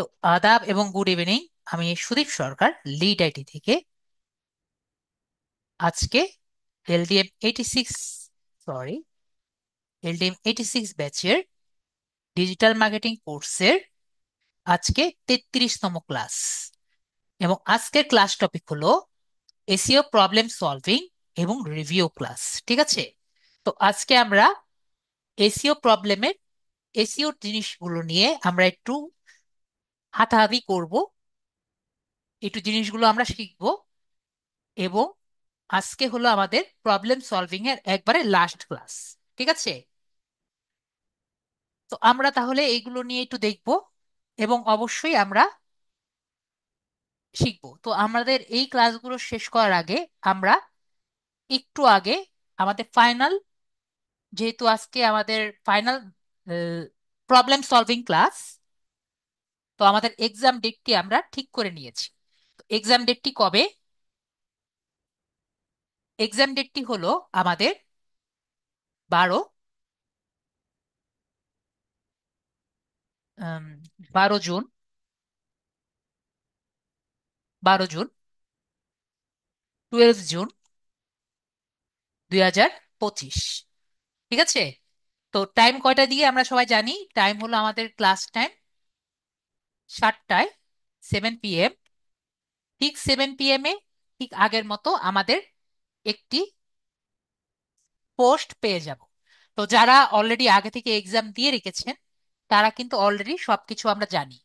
তো আদাব এবং গুড ইভিনিং। আমি সুদীপ সরকার, লিড আইটি থেকে। আজকে এলডিএম 86, সরি, এলডিএম 86 ব্যাচের ডিজিটাল মার্কেটিং কোর্সের আজকে 33তম ক্লাস। এবং আজকের ক্লাস টপিক হলো এসইও প্রবলেম সলভিং এবং রিভিউ ক্লাস। ঠিক আছে? তো আজকে আমরা এসইও প্রবলেমের, এসইও জিনিসগুলো নিয়ে আমরা একটু হাতাহাতি করব, একটু জিনিসগুলো আমরা শিখবো। এবং আজকে হলো আমাদের প্রবলেম সলভিং এর একবারে লাস্ট ক্লাস। ঠিক আছে? তো আমরা তাহলে এইগুলো নিয়ে একটু দেখব এবং অবশ্যই আমরা শিখবো। তো আমাদের এই ক্লাসগুলো শেষ করার আগে আমরা একটু আগে আমাদের ফাইনাল, যেহেতু আজকে আমাদের ফাইনাল প্রবলেম সলভিং ক্লাস, তো আমাদের এক্সাম ডেটটি আমরা ঠিক করে নিয়েছি। তো এক্সাম ডেটটি কবে? এক্সাম ডেটটি হলো আমাদের 12, 12 জুন, 12 জুন, 12 জুন 2025। ঠিক আছে? তো টাইম কয়টা দিয়ে আমরা সবাই জানি, টাইম হলো আমাদের ক্লাস টাইম 7টায়, 7 PM। ঠিক 7 PM এ, ঠিক আগের মতো আমাদের একটি পোস্ট পেয়ে যাব। তো যারা অলরেডি আগে থেকে এক্সাম দিয়ে রেখেছেন তারা কিন্তু অলরেডি সবকিছু আমরা জানি,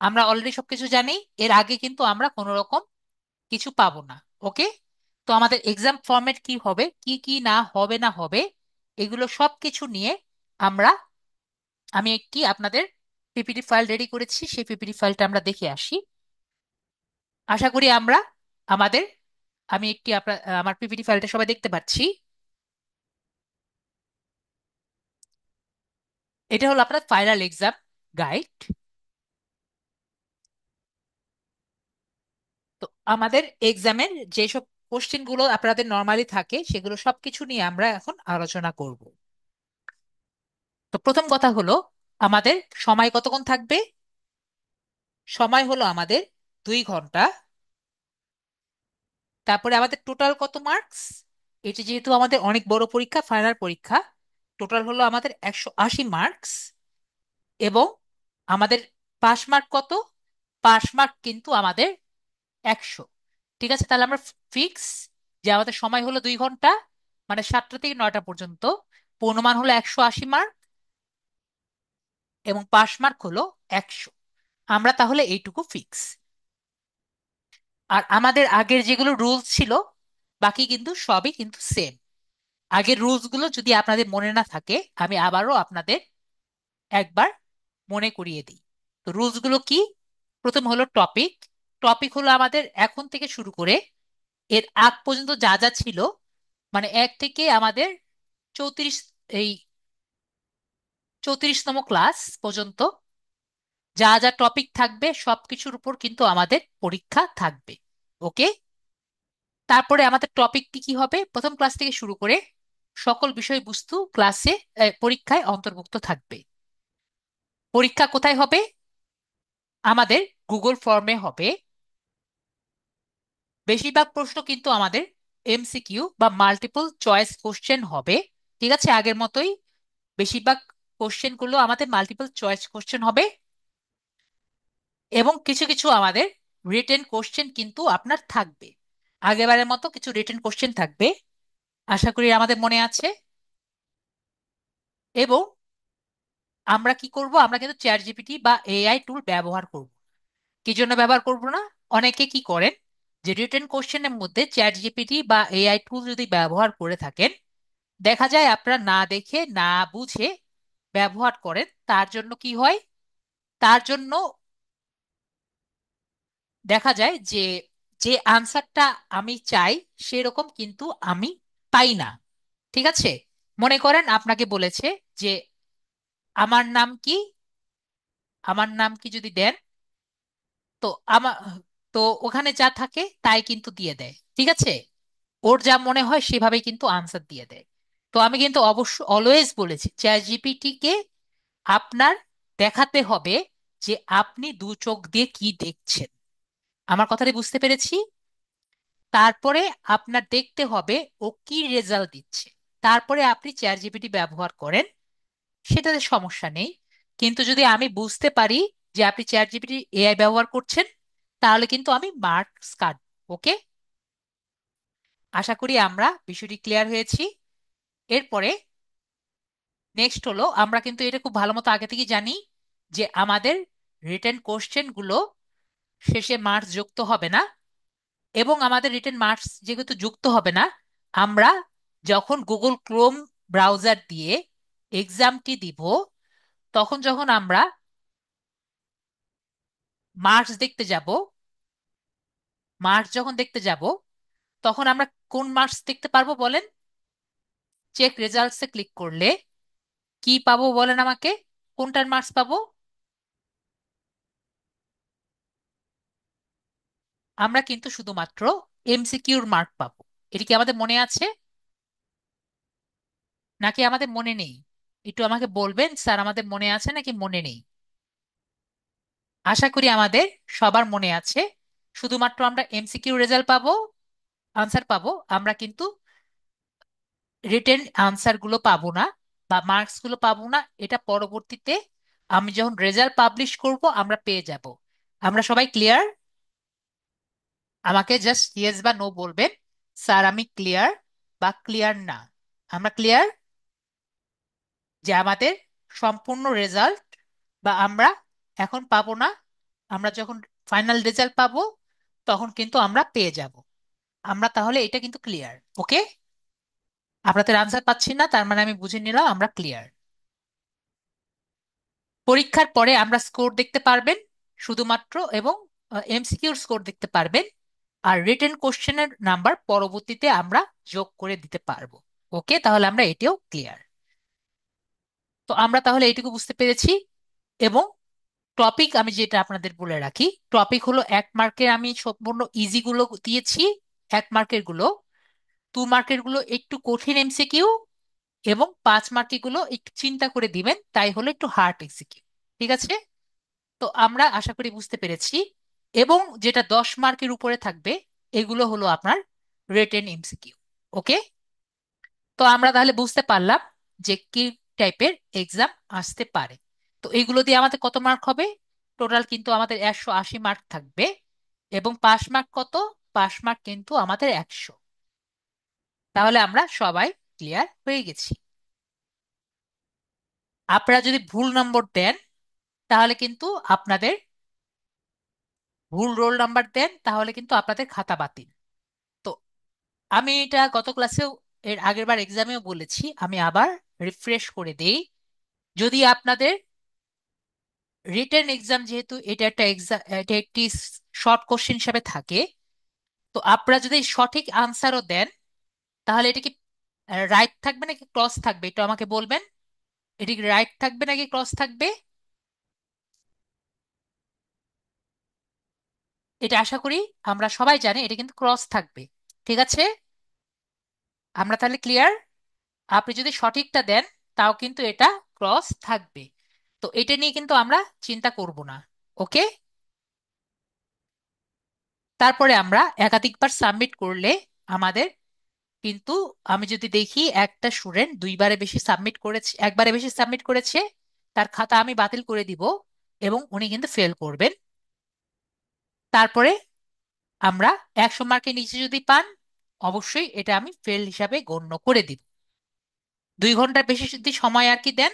আমরা অলরেডি সবকিছু জানি। এর আগে কিন্তু আমরা কোনো রকম কিছু পাবো না। ওকে? তো আমাদের এক্সাম ফরম্যাট কি হবে, কি কি না হবে না হবে, এগুলো সবকিছু নিয়ে আমরা, আমি একটি আপনাদের পিপিটি ফাইল রেডি করেছি, সেই পিপিটি ফাইলটা আমরা দেখে আসি। আশা করি আমরা আমাদের, আমি একটি আমার পিপিটি ফাইলটা সবাই দেখতে পাচ্ছি। এটা হলো আপনার ফাইনাল এক্সাম গাইড। তো আমাদের এক্সামের যেসব কোশ্চেন গুলো আপনাদের নর্মালি থাকে সেগুলো সবকিছু নিয়ে আমরা এখন আলোচনা করব। তো প্রথম কথা হলো, আমাদের সময় কতক্ষণ থাকবে? সময় হলো আমাদের 2 ঘন্টা। তারপরে আমাদের টোটাল কত মার্কস? এটি যেহেতু আমাদের অনেক বড় পরীক্ষা, ফাইনাল পরীক্ষা, টোটাল হলো আমাদের 180 মার্কস। এবং আমাদের পাস মার্ক কত? পাস মার্ক কিন্তু আমাদের 100। ঠিক আছে? তাহলে আমরা ফিক্স যে আমাদের সময় হলো 2 ঘন্টা, মানে 7টা থেকে 9টা পর্যন্ত, পূর্ণমান হলো 180 মার্ক, এবং পাস মার্ক হলো 100। আমরা তাহলে এইটুকু ফিক্স। আর আমাদের আগের যেগুলো রুলস ছিল বাকি কিন্তু সবই কিন্তু সেম। আগের রুলস গুলো যদি আপনাদের মনে না থাকে, আমি আবারও আপনাদের একবার মনে করিয়ে দিই। তো রুলস গুলো কি? প্রথম হলো টপিক। টপিক হলো আমাদের এখন থেকে শুরু করে এর আগ পর্যন্ত যা যা ছিল, মানে 1 থেকে আমাদের 34, এই 34তম ক্লাস পর্যন্ত যা যা টপিক থাকবে সবকিছুর উপর কিন্তু আমাদের পরীক্ষা থাকবে। ওকে? তারপরে আমাদের টপিক কি কি হবে? প্রথম ক্লাস থেকে শুরু করে সকল বিষয়বস্তু ক্লাসে, পরীক্ষায় অন্তর্ভুক্ত থাকবে। পরীক্ষা কোথায় হবে? আমাদের গুগল ফর্মে হবে। বেশিরভাগ প্রশ্ন কিন্তু আমাদের এমসিকিউ বা মাল্টিপল চয়েস কোশ্চেন হবে। ঠিক আছে? আগের মতোই বেশিরভাগ কোশ্চেন গুলো আমাদের মাল্টিপল চয়েস কোশ্চেন হবে। এবং কিছু কিছু আমাদের রিটেন কোশ্চেন কিন্তু আপনার থাকবে। আগেবারের মতো কিছু রিটেন কোশ্চেন থাকবে, আশা করি আমাদের মনে আছে। এবং আমরা কি করব? আমরা কিন্তু চ্যাট জিপিটি বা এআই টুল ব্যবহার করব। কি জন্য ব্যবহার করব না? অনেকে কি করেন, যে রিটেন কোশ্চেনের মধ্যে চ্যাট জিপিটি বা এআই টুল যদি ব্যবহার করে থাকেন, দেখা যায় আপনারা না দেখে না বুঝে ব্যবহার করেন। তার জন্য কি হয়? তার জন্য দেখা যায় যে যে আনসারটা আমি চাই সেরকম কিন্তু আমি পাই না। ঠিক আছে? মনে করেন আপনাকে বলেছে যে আমার নাম কি, আমার নাম কি যদি দেন, তো আমার, তো ওখানে যা থাকে তাই কিন্তু দিয়ে দেয়। ঠিক আছে? ওর যা মনে হয় সেভাবেই কিন্তু আনসার দিয়ে দেয়। তো আমি কিন্তু অবশ্য অলওয়েজ বলেছি চ্যাট জিপিটি কে আপনার দেখাতে হবে যে আপনি দু চোখ দিয়ে কি দেখছেন। আমার কথাটা বুঝতে পেরেছি? তারপরে আপনার দেখতে হবে ও কি রেজাল্ট দিচ্ছে। তারপরে আপনি চ্যাট জিপিটি ব্যবহার করেন, সেটাতে সমস্যা নেই। কিন্তু যদি আমি বুঝতে পারি যে আপনি চ্যাট জিপিটি এআই ব্যবহার করছেন, তাহলে কিন্তু আমি মার্কস কাটব। ওকে? আশা করি আমরা বিষয়টি ক্লিয়ার হয়েছি। এরপরে নেক্সট হলো, আমরা কিন্তু এটা খুব ভালো মতো আগে থেকে জানি যে আমাদের রিটেন কোশ্চেন গুলো শেষে মার্কস যুক্ত হবে না। এবং আমাদের রিটেন মার্কস যেহেতু যুক্ত হবে না, আমরা যখন গুগল ক্রোম ব্রাউজার দিয়ে এক্সামটি দিব, তখন যখন আমরা মার্কস দেখতে যাব, মার্কস যখন দেখতে যাব, তখন আমরা কোন মার্কস দেখতে পারবো বলেন? চেক রেজাল্টসে ক্লিক করলে কি পাবো বলেন আমাকে? কোনটার মার্কস পাবো? আমরা কিন্তু শুধুমাত্র এমসিকিউর মার্ক পাবো। এটা কি আমাদের মনে আছে, নাকি আমাদের মনে নেই? একটু আমাকে বলবেন স্যার, আমাদের মনে আছে নাকি মনে নেই? আশা করি আমাদের সবার মনে আছে। শুধুমাত্র আমরা এমসিকিউ রেজাল্ট পাবো, আনসার পাবো, আমরা কিন্তু রিটেন আনসার গুলো পাবো না বা মার্কস গুলো পাবো না। এটা পরবর্তীতে আমি যখন রেজাল্ট পাবলিশ করব আমরা পেয়ে যাব। আমরা সবাই ক্লিয়ার? আমাকে জাস্ট ইয়েস বা নো বলবেন, স্যার আমি ক্লিয়ার বা ক্লিয়ার না। আমরা ক্লিয়ার যে আমাদের সম্পূর্ণ রেজাল্ট বা আমরা এখন পাবো না, আমরা যখন ফাইনাল রেজাল্ট পাবো তখন কিন্তু আমরা পেয়ে যাব। আমরা তাহলে এটা কিন্তু ক্লিয়ার? ওকে? আপনাদের আনসার পাচ্ছি না, তার মানে আমি বুঝে নিলাম আমরা ক্লিয়ার। পরীক্ষার পরে আমরা স্কোর দেখতে পারবেন শুধুমাত্র, এবং এমসিকিউর স্কোর দেখতে পারবেন। আর রিটেন কোশ্চেনের নাম্বার পরবর্তীতে আমরা যোগ করে দিতে পারবো। ওকে, তাহলে আমরা এটিও ক্লিয়ার। তো আমরা তাহলে এটুকু বুঝতে পেরেছি। এবং টপিক আমি যেটা আপনাদের বলে রাখি, টপিক হলো 1 মার্কের আমি সম্পূর্ণ ইজি গুলো দিয়েছি। 1 মার্কের গুলো, 2 মার্কের গুলো একটু কঠিন এমসিকিউ, এবং 5 মার্কের গুলো একটু চিন্তা করে দিবেন, তাই হলো একটু হার্ড এমসিকিউ। ঠিক আছে? তো আমরা আশা করি বুঝতে পেরেছি। এবং যেটা 10 মার্কের উপরে থাকবে, এগুলো হলো আপনার রিটেন এমসিকিউ। ওকে? তো আমরা তাহলে বুঝতে পারলাম যে কি টাইপের এক্সাম আসতে পারে। তো এইগুলো দিয়ে আমাদের কত মার্ক হবে? টোটাল কিন্তু আমাদের 180 মার্ক থাকবে। এবং পাস মার্ক কত? পাস মার্ক কিন্তু আমাদের 100। তাহলে আমরা সবাই ক্লিয়ার হয়ে গেছি। আপনারা যদি ভুল নম্বর দেন, তাহলে কিন্তু আপনাদের, ভুল রোল নাম্বার দেন, তাহলে কিন্তু আপনাদের খাতা বাতিল। তো আমি এটা গত ক্লাসেও, এর আগের বার এক্সামেও বলেছি, আমি আবার রিফ্রেশ করে দেই। যদি আপনাদের রিটেন এক্সাম, যেহেতু এটা একটা এক্সাম, এটা একটি শর্ট কোশ্চেন হিসাবে থাকে, তো আপনারা যদি সঠিক আনসারও দেন, তাহলে এটা কি রাইট থাকবে নাকি ক্রস থাকবে, এটা আমাকে বলবেন। এটা কি রাইট থাকবে নাকি ক্রস থাকবে? এটা আশা করি আমরা সবাই জানি এটা কিন্তু ক্রস থাকবে। ঠিক আছে? আমরা তাহলে ক্লিয়ার। আপনি যদি সঠিকটা দেন, তাও কিন্তু এটা ক্রস থাকবে। তো এটা নিয়ে কিন্তু আমরা চিন্তা করব না। ওকে? তারপরে আমরা একাধিকবার সাবমিট করলে আমাদের কিন্তু, আমি যদি দেখি একটা স্টুডেন্ট 2বারে বেশি সাবমিট করেছে, একবারে বেশি সাবমিট করেছে, তার খাতা আমি বাতিল করে দিব, এবং উনি কিন্তু ফেল করবেন। তারপরে আমরা 100 মার্কের নিচে যদি পান, অবশ্যই এটা আমি ফেল হিসাবে গণ্য করে দিব। 2 ঘন্টার বেশি যদি সময় আর কি দেন,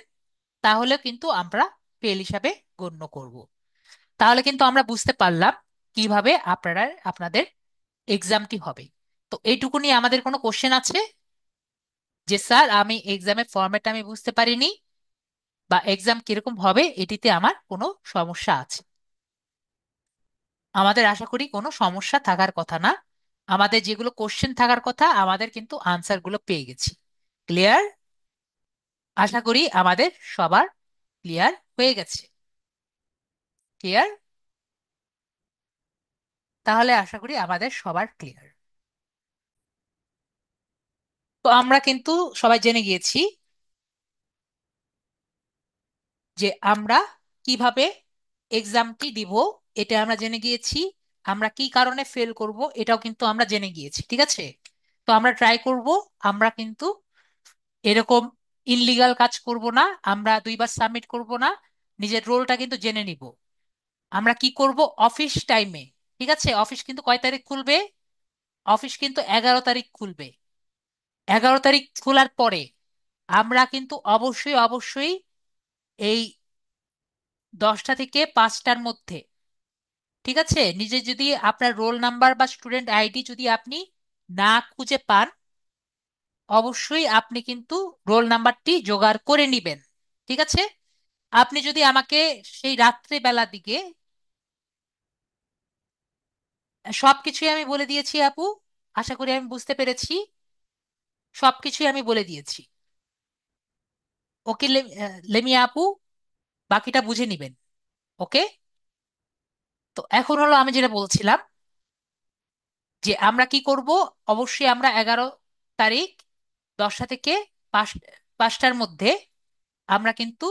তাহলে কিন্তু আমরা ফেল হিসাবে গণ্য করব। তাহলে কিন্তু আমরা বুঝতে পারলাম কিভাবে আপনারা আপনাদের এক্সামটি হবে। তো এইটুকু নিয়ে আমাদের কোনো কোশ্চেন আছে যে স্যার আমি এক্সামের ফরম্যাট আমি বুঝতে পারিনি, বা এক্সাম কিরকম হবে এটিতে আমার কোনো সমস্যা আছে? আমাদের আশা করি কোনো সমস্যা থাকার কথা না। আমাদের যেগুলো কোশ্চেন থাকার কথা, আমাদের কিন্তু আনসার গুলো পেয়ে গেছি। ক্লিয়ার? আশা করি আমাদের সবার ক্লিয়ার হয়ে গেছে। ক্লিয়ার? তাহলে আশা করি আমাদের সবার ক্লিয়ার। তো আমরা কিন্তু সবাই জেনে গিয়েছি যে আমরা কিভাবে এক্সামটি দিব এটা আমরা জেনে গিয়েছি। আমরা কি কারণে ফেল করব এটাও কিন্তু আমরা জেনে গিয়েছি, ঠিক আছে? তো আমরা ট্রাই করব আমরা কিন্তু এরকম ইনলিগাল কাজ করব না, আমরা দুইবার সাবমিট করব না, নিজের রোলটা কিন্তু জেনে নিব। আমরা কি করব অফিস টাইমে, ঠিক আছে? অফিস কিন্তু কয় তারিখ খুলবে? অফিস কিন্তু 11 তারিখ খুলবে। 11 তারিখ খোলার পরে আমরা কিন্তু অবশ্যই অবশ্যই এই 10টা থেকে 5টার মধ্যে, ঠিক আছে, নিজে যদি আপনার রোল নাম্বার বা স্টুডেন্ট আইডি যদি আপনি না খুঁজে পান, অবশ্যই আপনি কিন্তু রোল নাম্বারটি জোগাড় করে নিবেন, ঠিক আছে? আপনি যদি আমাকে সেই রাত্রে বেলা দিকে সবকিছুই আমি বলে দিয়েছি আপু, আশা করি আমি বুঝতে পেরেছি। সবকিছুই আমি বলে দিয়েছি। ওকে লেমিয়া আপু, বাকিটা বুঝে নিবেন। ওকে। তো এখন হলো আমি যেটা বলছিলাম যে আমরা কি করব, অবশ্যই আমরা 11 তারিখ 10টা থেকে 5টার মধ্যে আমরা কিন্তু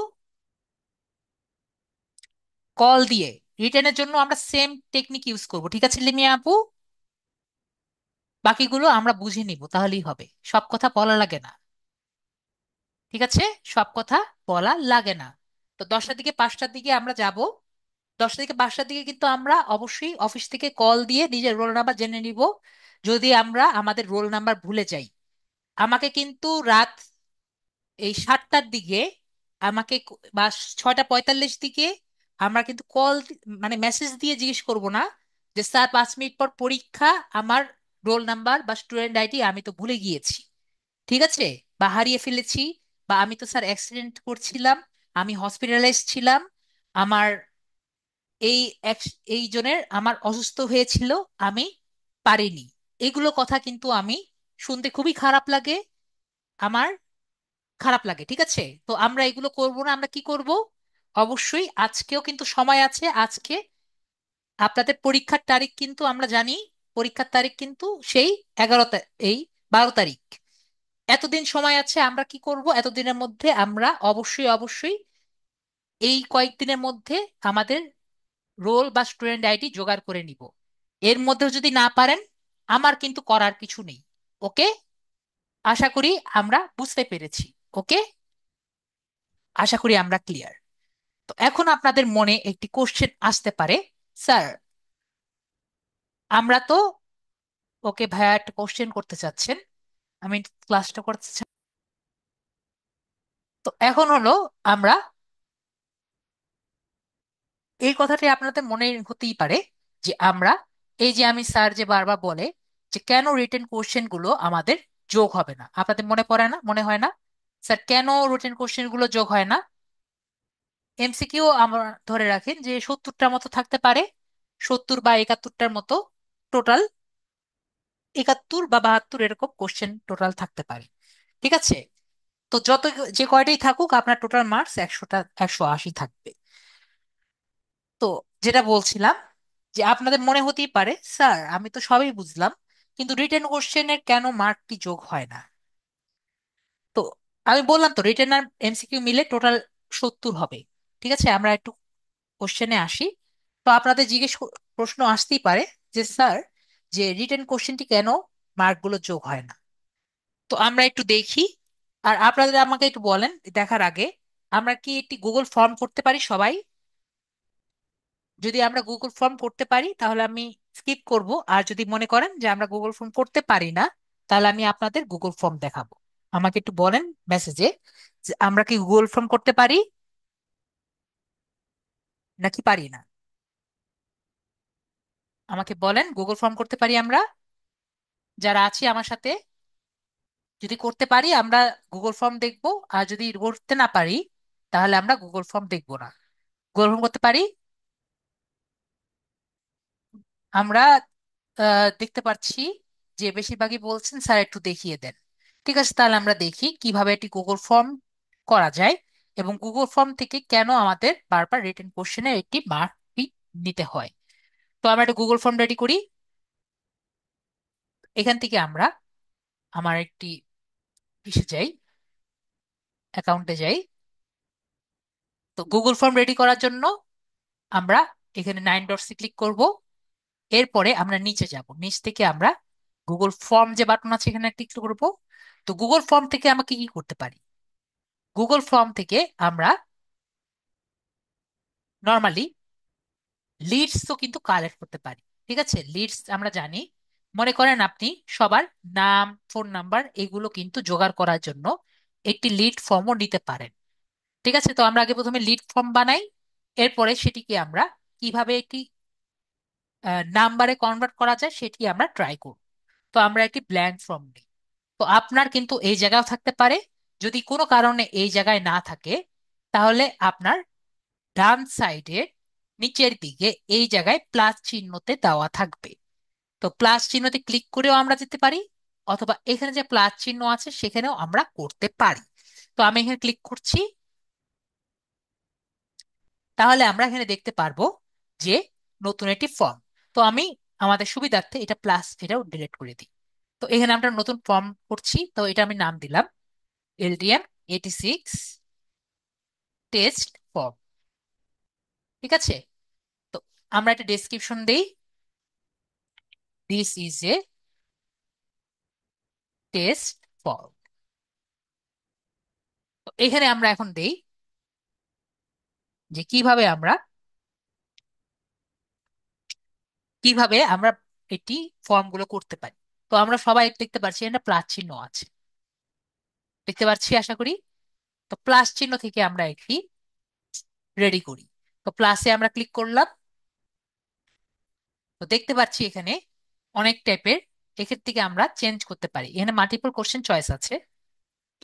কল দিয়ে রিটার্নের জন্য আমরা সেম টেকনিক ইউজ করব, ঠিক আছে লিমিয়া আপু? বাকিগুলো আমরা বুঝে নিব, তাহলেই হবে। সব কথা বলা লাগে না, ঠিক আছে? সব কথা বলা লাগে না। তো 10টা থেকে 5টার দিকে আমরা যাব। 10টা থেকে 5টার দিকে কিন্তু আমরা অবশ্যই অফিস থেকে কল দিয়ে নিজের রোল নাম্বার জেনে নিব। যদি আমরা আমাদের রোল নাম্বার ভুলে যাই, আমাকে কিন্তু রাত এই 7টার দিকে আমাকে বা 6টা 45 দিকে আমরা কিন্তু মানে মেসেজ দিয়ে জিজ্ঞেস করব না যে স্যার 5 মিনিট পর পরীক্ষা, আমার রোল নাম্বার বা স্টুডেন্ট আইডি আমি তো ভুলে গিয়েছি, ঠিক আছে, বা হারিয়ে ফেলেছি, বা আমি তো স্যার অ্যাক্সিডেন্ট করছিলাম, আমি হসপিটালাইজ ছিলাম, আমার এই এই জনের আমার অসুস্থ হয়েছিল, আমি পারিনি। এগুলো কথা কিন্তু আমি শুনতে খুবই খারাপ লাগে, আমার খারাপ লাগে, ঠিক আছে? তো আমরা এগুলো করব না। আমরা কি করব, অবশ্যই আজকেও কিন্তু সময় আছে। আজকে আপনাদের পরীক্ষার তারিখ কিন্তু আমরা জানি, পরীক্ষার তারিখ কিন্তু সেই 12 তারিখ। এতদিন সময় আছে, আমরা কি করব এতদিনের মধ্যে আমরা অবশ্যই অবশ্যই এই কয়েকদিনের মধ্যে আমাদের রোল বা স্টুডেন্ট আইডি জোগাড় করে নিব। এর মধ্যে যদি না পারেন, আমার কিন্তু করার কিছু নেই। ওকে। আশা করি আমরা বুঝতে পেরেছি। ওকে। আশা করি আমরা ক্লিয়ার। তো এখন আপনাদের মনে একটি কোশ্চেন আসতে পারে, স্যার আমরা তো, ওকে ভাইয়া একটা কোশ্চেন করতে চাচ্ছেন, আমি ক্লাসটা করতে চাই। তো এখন হলো আমরা এই কথাটি আপনাদের মনে হতেই পারে যে আমরা এই যে আমি স্যার যে বারবার বলে যে কেন রিটেন কোশ্চেন গুলো আমাদের যোগ হবে না, আপনাদের মনে পড়ে না, মনে হয় না? স্যার কেন রিটেন কোশ্চেন গুলো যোগ হয় না? এমসিকিউ আমরা ধরে রাখেন যে 70টার মতো থাকতে পারে, 70 বা 71টার মতো, টোটাল 71 বা 72 এরকম কোশ্চেন টোটাল থাকতে পারে, ঠিক আছে? তো যত যে কয়টাই থাকুক আপনার টোটাল মার্কস 180 থাকবে। তো যেটা বলছিলাম যে আপনাদের মনে হতেই পারে স্যার আমি তো সবই বুঝলাম, কিন্তু রিটেন কোশ্চেনের কেন মার্কটি যোগ হয় না? তো আমি বললাম তো রিটেন আর এমসিকিউ মিলে টোটাল 70 হবে, ঠিক আছে? আমরা একটু কোশ্চেনে আসি। তো আপনাদের প্রশ্ন আসতেই পারে যে স্যার যে রিটেন কোশ্চেনটি কেন মার্কগুলো যোগ হয় না? তো আমরা একটু দেখি। আর আপনাদের আমাকে একটু বলেন দেখার আগে, আমরা কি একটি গুগল ফর্ম করতে পারি সবাই? যদি আমরা গুগল ফর্ম করতে পারি তাহলে আমি স্কিপ করব, আর যদি মনে করেন যে আমরা গুগল ফর্ম করতে পারি না, তাহলে আমি আপনাদের গুগল ফর্ম দেখাবো। আমাকে একটু বলেন মেসেজে যে আমরা কি গুগল ফর্ম করতে পারি নাকি পারি না। আমাকে বলেন গুগল ফর্ম করতে পারি আমরা, যারা আছি আমার সাথে। যদি করতে পারি আমরা গুগল ফর্ম দেখবো, আর যদি করতে না পারি তাহলে আমরা গুগল ফর্ম দেখবো না। গুগল ফর্ম করতে পারি আমরা। দেখতে পাচ্ছি যে বেশিরভাগই বলছেন স্যার একটু দেখিয়ে দেন। ঠিক আছে, তাহলে আমরা দেখি কিভাবে এটি গুগল ফর্ম করা যায়, এবং গুগল ফর্ম থেকে কেন আমাদের বারবার রিটেন কোশ্চেনে একটি মার্ক নিতে হয়। তো আমরা একটা গুগল ফর্ম রেডি করি। এখান থেকে আমরা আমার একটি ইসে যাই, অ্যাকাউন্টে যাই। তো গুগল ফর্ম রেডি করার জন্য আমরা এখানে 9 ডটসে ক্লিক করব। এরপরে আমরা নিচে যাব, নিচ থেকে আমরা গুগল ফর্ম যে বাটন আছে এখানে ক্লিক করব। তো গুগল ফর্ম থেকে আমাকে কি করতে পারি? গুগল ফর্ম থেকে আমরা নর্মালি লিডস তো কিন্তু কালেক্ট করতে পারি। ঠিক আছে, লিডস আমরা জানি। মনে করেন আপনি সবার নাম, ফোন নাম্বার এগুলো কিন্তু জোগাড় করার জন্য একটি লিড ফর্মও নিতে পারেন। ঠিক আছে, তো আমরা আগে প্রথমে লিড ফর্ম বানাই। এরপরে সেটিকে আমরা কিভাবে একটি নাম্বারে কনভার্ট করা যায় সেটি আমরা ট্রাই করব। তো আমরা একটি ব্ল্যাঙ্ক ফর্ম নিই। তো আপনার কিন্তু এই জায়গাও থাকতে পারে। যদি কোনো কারণে এই জায়গায় না থাকে, তাহলে আপনার ডান সাইডে নিচের দিকে এই জায়গায় প্লাস চিহ্নতে দেওয়া থাকবে। তো প্লাস চিহ্নতে ক্লিক করেও আমরা যেতে পারি, অথবা এখানে যে প্লাস চিহ্ন আছে সেখানেও আমরা করতে পারি। তো আমি এখানে ক্লিক করছি। তাহলে আমরা এখানে দেখতে পারবো যে নতুন একটি ফর্ম। তো আমি আমাদের সুবিধার্থে এটা প্লাস এটাও ডিলিট করে দিই। তো এখানে আমরা নতুন ফর্ম করছি, তো এটা আমি নাম দিলাম LDM86 টেস্ট ফর্ম। ঠিক আছে, তো আমরা একটা ডেসক্রিপশন দেই, this is a test form. তো এখানে আমরা এখন দেই যে কিভাবে আমরা এটি ফর্ম গুলো করতে পারি। তো আমরা সবাই দেখতে পাচ্ছি এখানে প্লাস চিহ্ন আছে, দেখতে পাচ্ছি আশা করি। তো প্লাস চিহ্ন থেকে আমরা এটি রেডি করি। তো প্লাসে আমরা ক্লিক করলাম। তো দেখতে পাচ্ছি এখানে অনেক টাইপের, এখান থেকে আমরা চেঞ্জ করতে পারি। এখানে মাল্টিপল কোশ্চেন চয়েস আছে,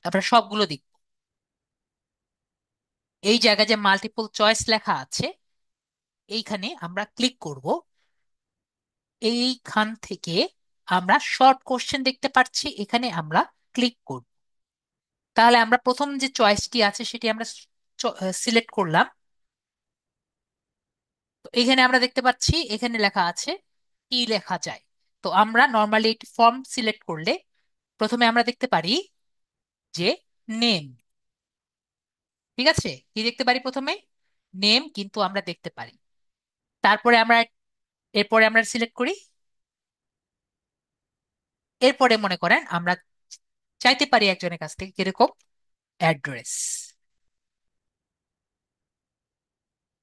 আমরা সবগুলো দেখব। এই জায়গায় যে মাল্টিপল চয়েস লেখা আছে এইখানে আমরা ক্লিক করব। এইখান থেকে আমরা শর্ট কোশ্চেন দেখতে পাচ্ছি, এখানে আমরা ক্লিক করব। তাহলে আমরা প্রথম যে চয়েসটি আছে সেটি আমরা সিলেক্ট করলাম। তো এখানে আমরা দেখতে পাচ্ছি এখানে লেখা আছে কি লেখা যায়। তো আমরা নর্মালি একটি ফর্ম সিলেক্ট করলে প্রথমে আমরা দেখতে পারি যে নেম। ঠিক আছে, কি দেখতে পারি? প্রথমে নেম কিন্তু আমরা দেখতে পারি। তারপরে আমরা এরপরে আমরা সিলেক্ট করি। এরপরে মনে করেন আমরা চাইতে পারি একজনের কাছ থেকে কিরকম অ্যাড্রেস।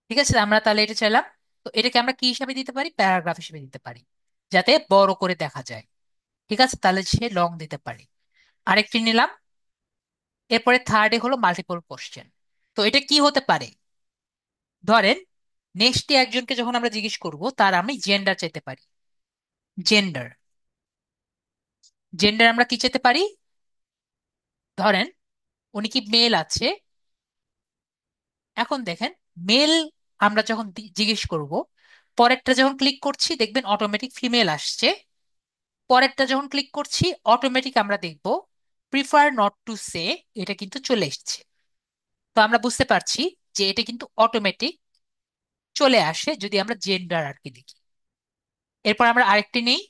ঠিক আছে, আমরা তাহলে এটা চাইলাম। তো এটাকে আমরা কি হিসাবে দিতে পারি? প্যারাগ্রাফ হিসেবে দিতে পারি, যাতে বড় করে দেখা যায়। ঠিক আছে, তাহলে সে লং দিতে পারি। আরেকটি নিলাম। এরপরে থার্ডে হলো মাল্টিপল কোশ্চেন। তো এটা কি হতে পারে? ধরেন নেক্সটে একজনকে যখন আমরা জিজ্ঞেস করব তার আমি জেন্ডার চাইতে পারি। জেন্ডার, জেন্ডার আমরা কি চাইতে পারি? ধরেন উনি কি মেল আছে। এখন দেখেন মেল আমরা যখন জিজ্ঞেস করব, পরেরটা যখন ক্লিক করছি দেখবেন অটোমেটিক ফিমেল আসছে। পরেরটা যখন ক্লিক করছি অটোমেটিক আমরা দেখব প্রিফার নট টু সে, এটা কিন্তু চলে এসেছে। তো আমরা বুঝতে পারছি যে এটা কিন্তু অটোমেটিক চলে আসে যদি আমরা জেন্ডার আর কি দেখি। এরপর আমরা আরেকটি নেই।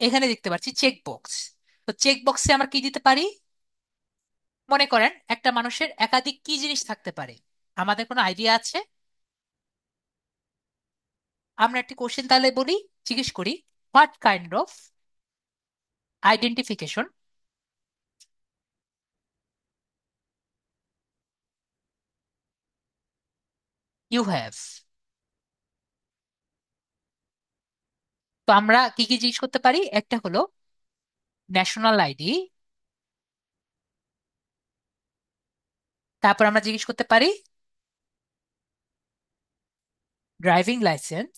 এখানে দেখতে পাচ্ছি চেক বক্স। তো চেক বক্সে আমরা কি দিতে পারি? মনে করেন একটা মানুষের একাধিক কি জিনিস থাকতে পারে, আমাদের কোনো আইডিয়া আছে? আমরা একটি কোশ্চেন তাহলে বলি, জিজ্ঞেস করি what kind of identification you have. তো আমরা কি কি জিজ্ঞেস করতে পারি? একটা হলো ন্যাশনাল আইডি। তারপর আমরা জিজ্ঞেস করতে পারি ড্রাইভিং লাইসেন্স।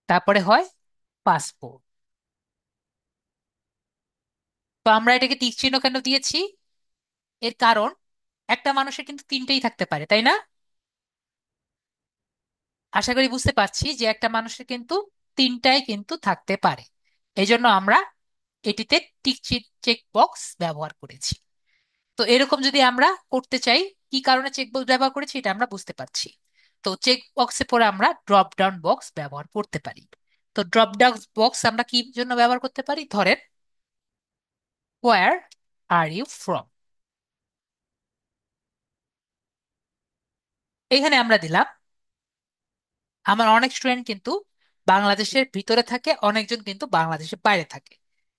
তারপরে হয় পাসপোর্ট। তো আমরা এটাকে টিক চিহ্ন কেন দিয়েছি? এর কারণ একটা মানুষের কিন্তু তিনটেই থাকতে পারে, তাই না? আশা করি বুঝতে পারছি যে একটা মানুষের কিন্তু তিনটাই কিন্তু থাকতে পারে। এই জন্য আমরা এটিতে টিক চেক বক্স ব্যবহার করেছি। তো এরকম যদি আমরা করতে চাই, কি কারণে চেক বক্স ব্যবহার করেছি এটা আমরা বুঝতে পারছি। তো চেক বক্সে পরে আমরা ড্রপ ডাউন বক্স ব্যবহার করতে পারি। তো ড্রপ ডাউন বক্স আমরা কি জন্য ব্যবহার করতে পারি? ধরেন, হোয়ার আর ইউ ফ্রম, এখানে আমরা দিলাম আমার অনেক স্টুডেন্ট কিন্তু বাংলাদেশের ভিতরে থাকে, অনেকজন কিন্তু বাংলাদেশের বাইরে থাকে।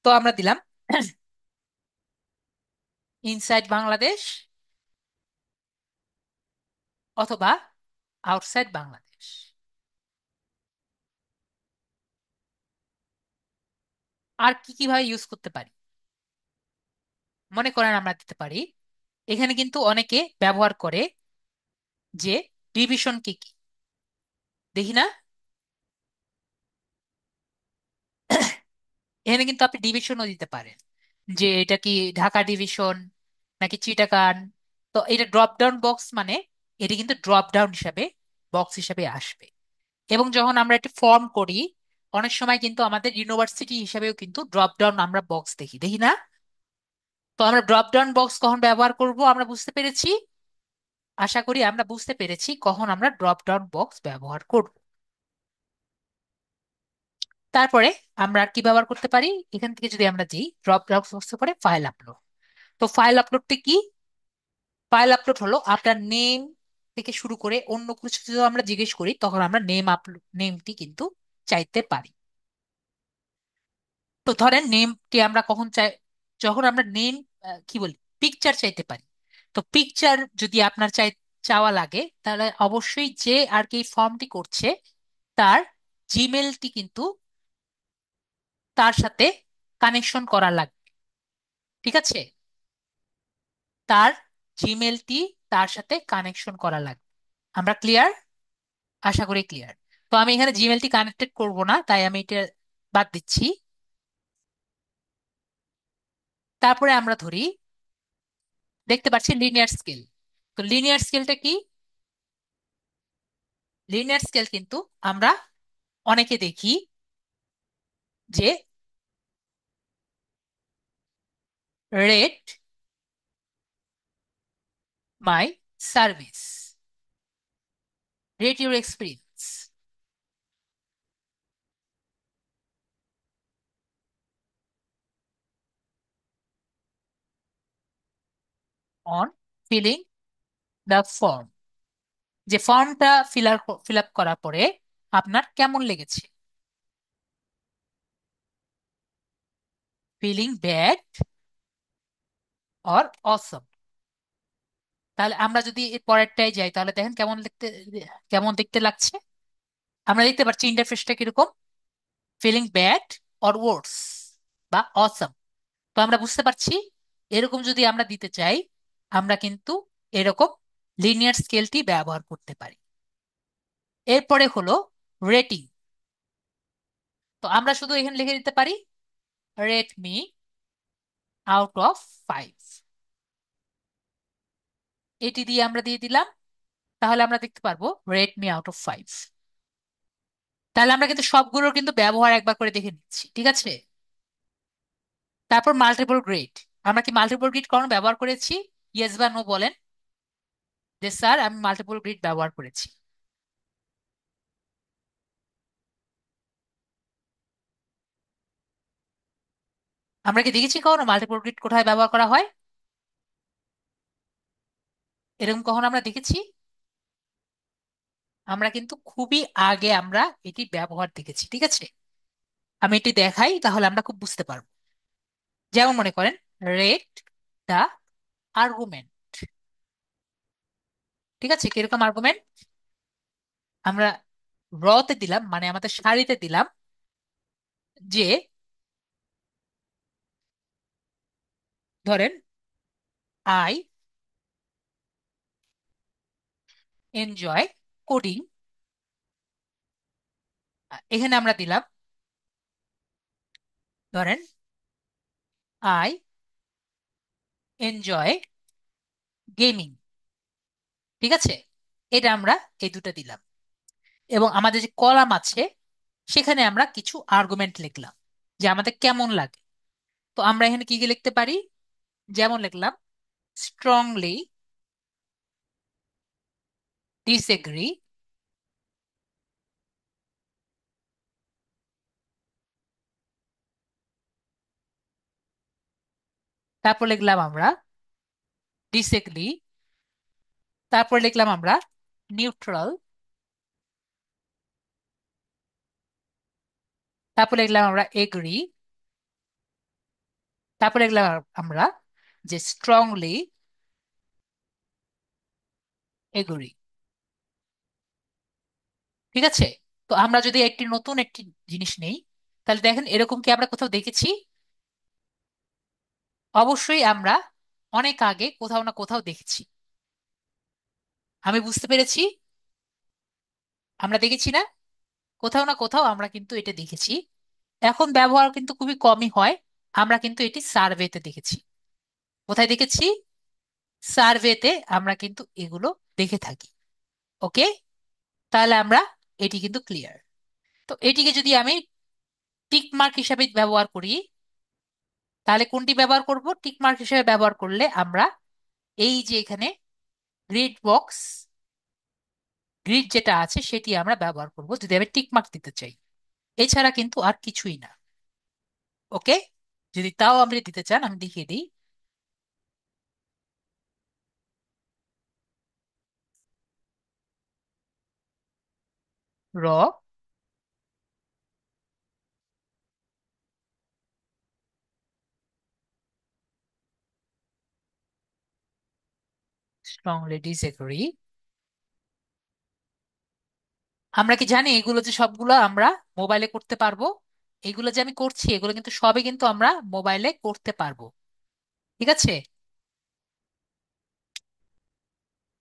তো আমরা দিলাম ইনসাইড বাংলাদেশ অথবা আউটসাইড বাংলাদেশ। আর কি কিভাবে ইউজ করতে পারি? মনে করেন আমরা দিতে পারি, এখানে কিন্তু অনেকে ব্যবহার করে যে ডিভিশন কি কি, দেখি না, এখানে কিন্তু আপনি ডিভিশনও দিতে পারেন, যে এটা কি ঢাকা ডিভিশন নাকি চিটাগাং। তো এটা ড্রপ ডাউন বক্স, মানে এটা কিন্তু ড্রপ ডাউন হিসাবে বক্স হিসাবে আসবে। এবং যখন আমরা একটি ফর্ম করি, অনেক সময় কিন্তু আমাদের ইউনিভার্সিটি হিসাবেও কিন্তু ড্রপ ডাউন আমরা বক্স দেখি, দেখি না? তো আমরা ড্রপ ডাউন বক্স কখন ব্যবহার করব আমরা বুঝতে পেরেছি। আশা করি আমরা বুঝতে পেরেছি কখন আমরা ড্রপ ডাউন বক্স ব্যবহার করব। তারপরে আমরা আর কি ব্যবহার করতে পারি? এখান থেকে যদি আমরা দিই ড্রপ ডাউন বক্সে পরে ফাইল আপলোড। তো ফাইল আপলোডটি কি? ফাইল আপলোড হলো আপনার নেম থেকে শুরু করে অন্য কিছু যদি আমরা জিজ্ঞেস করি, তখন আমরা নেম আপলোড, নেমটি কিন্তু চাইতে পারি। তো ধরেন নেমটি আমরা কখন চাই? যখন আমরা নেম, কি বলি, পিকচার চাইতে পারি। তো পিকচার যদি আপনার চাওয়া লাগে, তাহলে অবশ্যই যে আর কি ফর্মটি করছে তার জিমেলটি কিন্তু তার সাথে কানেকশন করা লাগবে। ঠিক আছে? তার জিমেলটি তার সাথে কানেকশন করা লাগবে। আমরা ক্লিয়ার? আশা করি ক্লিয়ার। তো আমি এখানে জিমেলটি কানেক্টেড করব না, তাই আমি এটা বাদ দিচ্ছি। তারপরে আমরা ধরি, দেখতে পাচ্ছি লিনিয়ার স্কেল। তো লিনিয়ার স্কেলটা কি? লিনিয়ার স্কেল কিন্তু আমরা অনেকে দেখি যে rate my service, rate your experience on filling the form, যে ফর্মটা ফিল আপ করার পরে আপনার কেমন লেগেছে। ফিলিং ব্যাড অর অসম। তাহলে আমরা যদি এর পরেরটায় যাই, তাহলে দেখেন কেমন দেখতে লাগছে। আমরা দেখতে পাচ্ছি ইন্টারফেসটা কিরকম, ফিলিং ব্যাড অর ওয়ার্স বা অসম। তো আমরা বুঝতে পারছি এরকম যদি আমরা দিতে চাই, আমরা কিন্তু এরকম লিনিয়ার স্কেলটি ব্যবহার করতে পারি। এরপরে হলো রেটিং। তো আমরা শুধু এখানে লিখে দিতে পারি রেট মি আউট অফ 5, এটি দিয়ে আমরা দিয়ে দিলাম। তাহলে আমরা দেখতে পারবো রেট মি আউট অফ 5। তাহলে আমরা কিন্তু সবগুলোর কিন্তু ব্যবহার একবার করে দেখে নিচ্ছি, ঠিক আছে? তারপর মাল্টিপল গ্রেড। আমরা কি মাল্টিপল গ্রেড কখনো ব্যবহার করেছি? ইয়েস বা নো বলেন। যে স্যার আমি মাল্টিপল গ্রিড ব্যবহার করেছি। আমরা কি দেখেছি কখনো মাল্টিপল গ্রিড কোথায় ব্যবহার করা হয়? এরকম কখনো আমরা দেখেছি? আমরা কিন্তু খুবই আগে আমরা এটি ব্যবহার দেখেছি, ঠিক আছে? আমি এটি দেখাই, তাহলে আমরা খুব বুঝতে পারবো। যেমন মনে করেন, রেট দা আর্গুমেন্ট। ঠিক আছে? কিরকম আর্গুমেন্ট? আমরা রতে দিলাম, মানে আমাদের সারিতে দিলাম যে, ধরেন, আই এনজয় কোডিং। এখানে আমরা দিলাম, ধরেন, আই এনজয় গেমিং। ঠিক আছে? এটা আমরা এই দুটো দিলাম। এবং আমাদের যে কলাম আছে, সেখানে আমরা কিছু আর্গুমেন্ট লিখলাম যে আমাদের কেমন লাগে। তো আমরা এখানে কি কি লিখতে পারি? যেমন লিখলাম স্ট্রংলি ডিসএগ্রি তারপর লিখলাম আমরা ডিসএগ্রি। তারপর লিখলাম আমরা নিউট্রাল। তারপর লিখলাম আমরা এগ্রি। তারপর লিখলাম আমরা যে স্ট্রংলি এগ্রি। ঠিক আছে। তো আমরা যদি একটি নতুন একটি জিনিস নেই, তাহলে দেখেন এরকম কি আমরা কোথাও দেখেছি? অবশ্যই আমরা অনেক আগে কোথাও না কোথাও দেখেছি। আমি বুঝতে পেরেছি। আমরা দেখেছি না? কোথাও না কোথাও আমরা কিন্তু এটা দেখেছি। এখন ব্যবহার কিন্তু খুবই কমই হয়। আমরা কিন্তু এটি সার্ভেতে দেখেছি। কোথায় দেখেছি? সার্ভেতে আমরা কিন্তু এগুলো দেখে থাকি। ওকে, তাহলে আমরা এটি কিন্তু ক্লিয়ার। তো এটিকে যদি আমি টিক মার্ক হিসাবে ব্যবহার করি, তাহলে কোনটি ব্যবহার করব? টিক মার্ক হিসেবে ব্যবহার করলে আমরা এই যে এখানে গ্রিড বক্স, গ্রিড যেটা আছে সেটি আমরা ব্যবহার করব যদি আমি টিক মার্ক দিতে চাই। এছাড়া কিন্তু আর কিছুই না। ওকে, যদি তাও আপনি দিতে চান আমি দেখিয়ে দিই। র, স্ট্রংলি ডিসএগ্রি। আমরা কি জানি এগুলো যে সবগুলো আমরা মোবাইলে করতে পারবো? এগুলো যে আমি করছি এগুলো কিন্তু সবই কিন্তু আমরা মোবাইলে করতে পারবো। ঠিক আছে,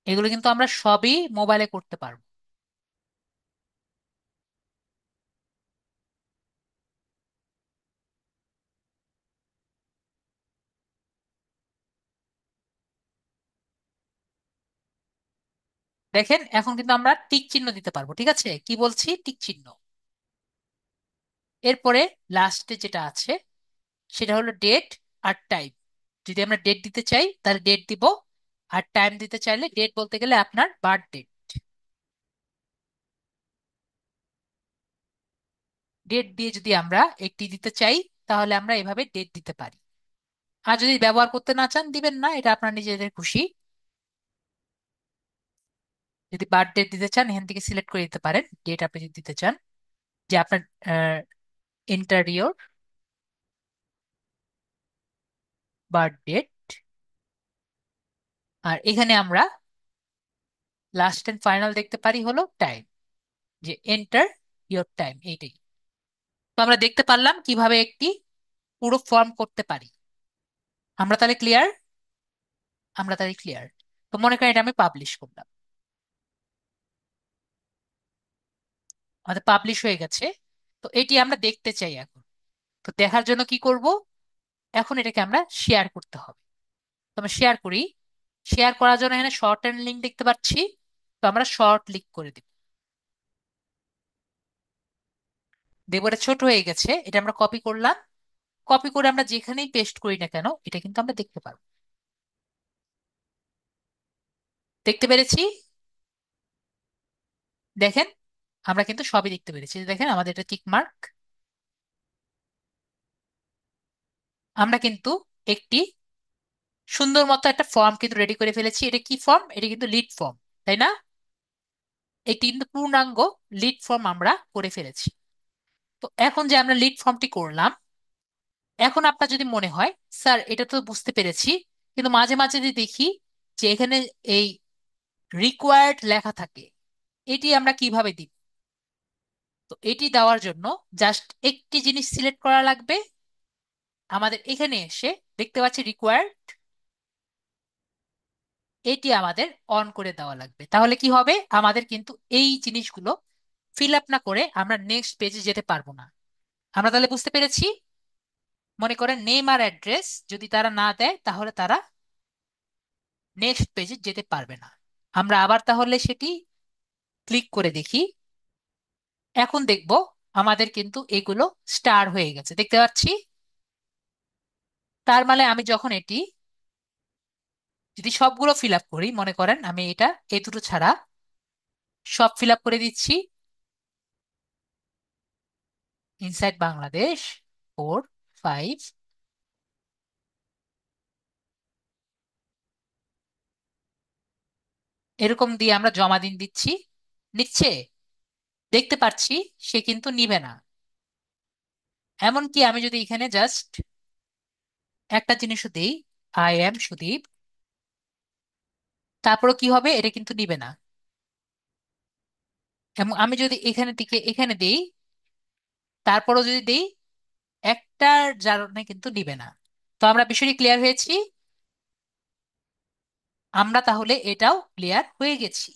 এগুলো কিন্তু আমরা সবই মোবাইলে করতে পারবো। দেখেন এখন কিন্তু আমরা টিক চিহ্ন দিতে পারবো। ঠিক আছে, কি বলছি? টিক চিহ্ন। এরপরে লাস্টে যেটা আছে সেটা হলো ডেট আর টাইম। যদি আমরা ডেট দিতে চাই তাহলে ডেট দিব, আর টাইম দিতে চাইলে ডেট বলতে গেলে আপনার বার্থ ডেট। ডেট দিয়ে যদি আমরা একটি দিতে চাই তাহলে আমরা এভাবে ডেট দিতে পারি। আর যদি ব্যবহার করতে না চান দিবেন না, এটা আপনার নিজেদের খুশি। যদি বার্থ ডেট দিতে চান এখান থেকে সিলেক্ট করে দিতে পারেন। ডেট আপনি যদি দিতে চান যে আপনার ইন্টারিয়র বার্থ ডেট, আর এখানে আমরা লাস্ট এন্ড ফাইনাল দেখতে পারি হলো টাইম, যে এন্টার ইয়োর টাইম, এইটাই। তো আমরা দেখতে পারলাম কিভাবে একটি পুরো ফর্ম করতে পারি। আমরা তাহলে ক্লিয়ার? আমরা তাহলে ক্লিয়ার। তো মনে করেন এটা আমি পাবলিশ করলাম, আমাদের পাবলিশ হয়ে গেছে। তো এটি আমরা দেখতে চাই এখন। তো দেখার জন্য কি করব? এখন এটাকে আমরা শেয়ার করতে হবে। তো আমরা শেয়ার করি। শেয়ার করার জন্য এখানে শর্ট এন্ড লিঙ্ক দেখতে পাচ্ছি। তো আমরা শর্ট লিঙ্ক করে দিব। দেবো, এটা ছোট হয়ে গেছে, এটা আমরা কপি করলাম। কপি করে আমরা যেখানেই পেস্ট করি না কেন এটা কিন্তু আমরা দেখতে পারবো। দেখতে পেরেছি? দেখেন আমরা কিন্তু সবই দেখতে পেরেছি। দেখেন আমাদের এটা টিক মার্ক। আমরা কিন্তু একটি সুন্দর মতো একটা ফর্ম কিন্তু রেডি করে ফেলেছি। এটা কি ফর্ম? এটা কিন্তু লিড ফর্ম, তাই না? এটি কিন্তু পূর্ণাঙ্গ লিড ফর্ম আমরা করে ফেলেছি। তো এখন যে আমরা লিড ফর্মটি করলাম, এখন আপনার যদি মনে হয় স্যার এটা তো বুঝতে পেরেছি, কিন্তু মাঝে মাঝে যদি দেখি যে এখানে এই রিকোয়ার্ড লেখা থাকে, এটি আমরা কিভাবে দিব? তো এটি দেওয়ার জন্য জাস্ট একটি জিনিস সিলেক্ট করা লাগবে। আমাদের এখানে এসে দেখতে পাচ্ছি রিকোয়ার্ড, এটি আমাদের অন করে দেওয়া লাগবে। তাহলে কি হবে? আমাদের কিন্তু এই জিনিসগুলো ফিল আপ না করে আমরা নেক্সট পেজে যেতে পারবো না। আমরা তাহলে বুঝতে পেরেছি। মনে করেন নেম আর অ্যাড্রেস যদি তারা না দেয় তাহলে তারা নেক্সট পেজে যেতে পারবে না। আমরা আবার তাহলে সেটি ক্লিক করে দেখি। এখন দেখব আমাদের কিন্তু এগুলো স্টার হয়ে গেছে, দেখতে পাচ্ছি। তার মানে আমি যখন এটি যদি সবগুলো ফিল আপ করি, মনে করেন আমি এটা এই দুটো ছাড়া সব ফিল আপ করে দিচ্ছি। ইনসাইড বাংলাদেশ 4, 5, এরকম দিয়ে আমরা জমা দিন দিচ্ছি, নিচ্ছে, দেখতে পাচ্ছি সে কিন্তু নিবে না। এমনকি আমি যদি এখানে জাস্ট একটা জিনিসও দেই, আই এম সুদীপ, তারপরও কি হবে, এটা কিন্তু নিবে না। এবং আমি যদি এখানে থেকে এখানে দেই, তারপরও যদি দেই, একটার কারণে কিন্তু নিবে না। তো আমরা বিষয়টি ক্লিয়ার হয়েছি। আমরা তাহলে এটাও ক্লিয়ার হয়ে গেছি।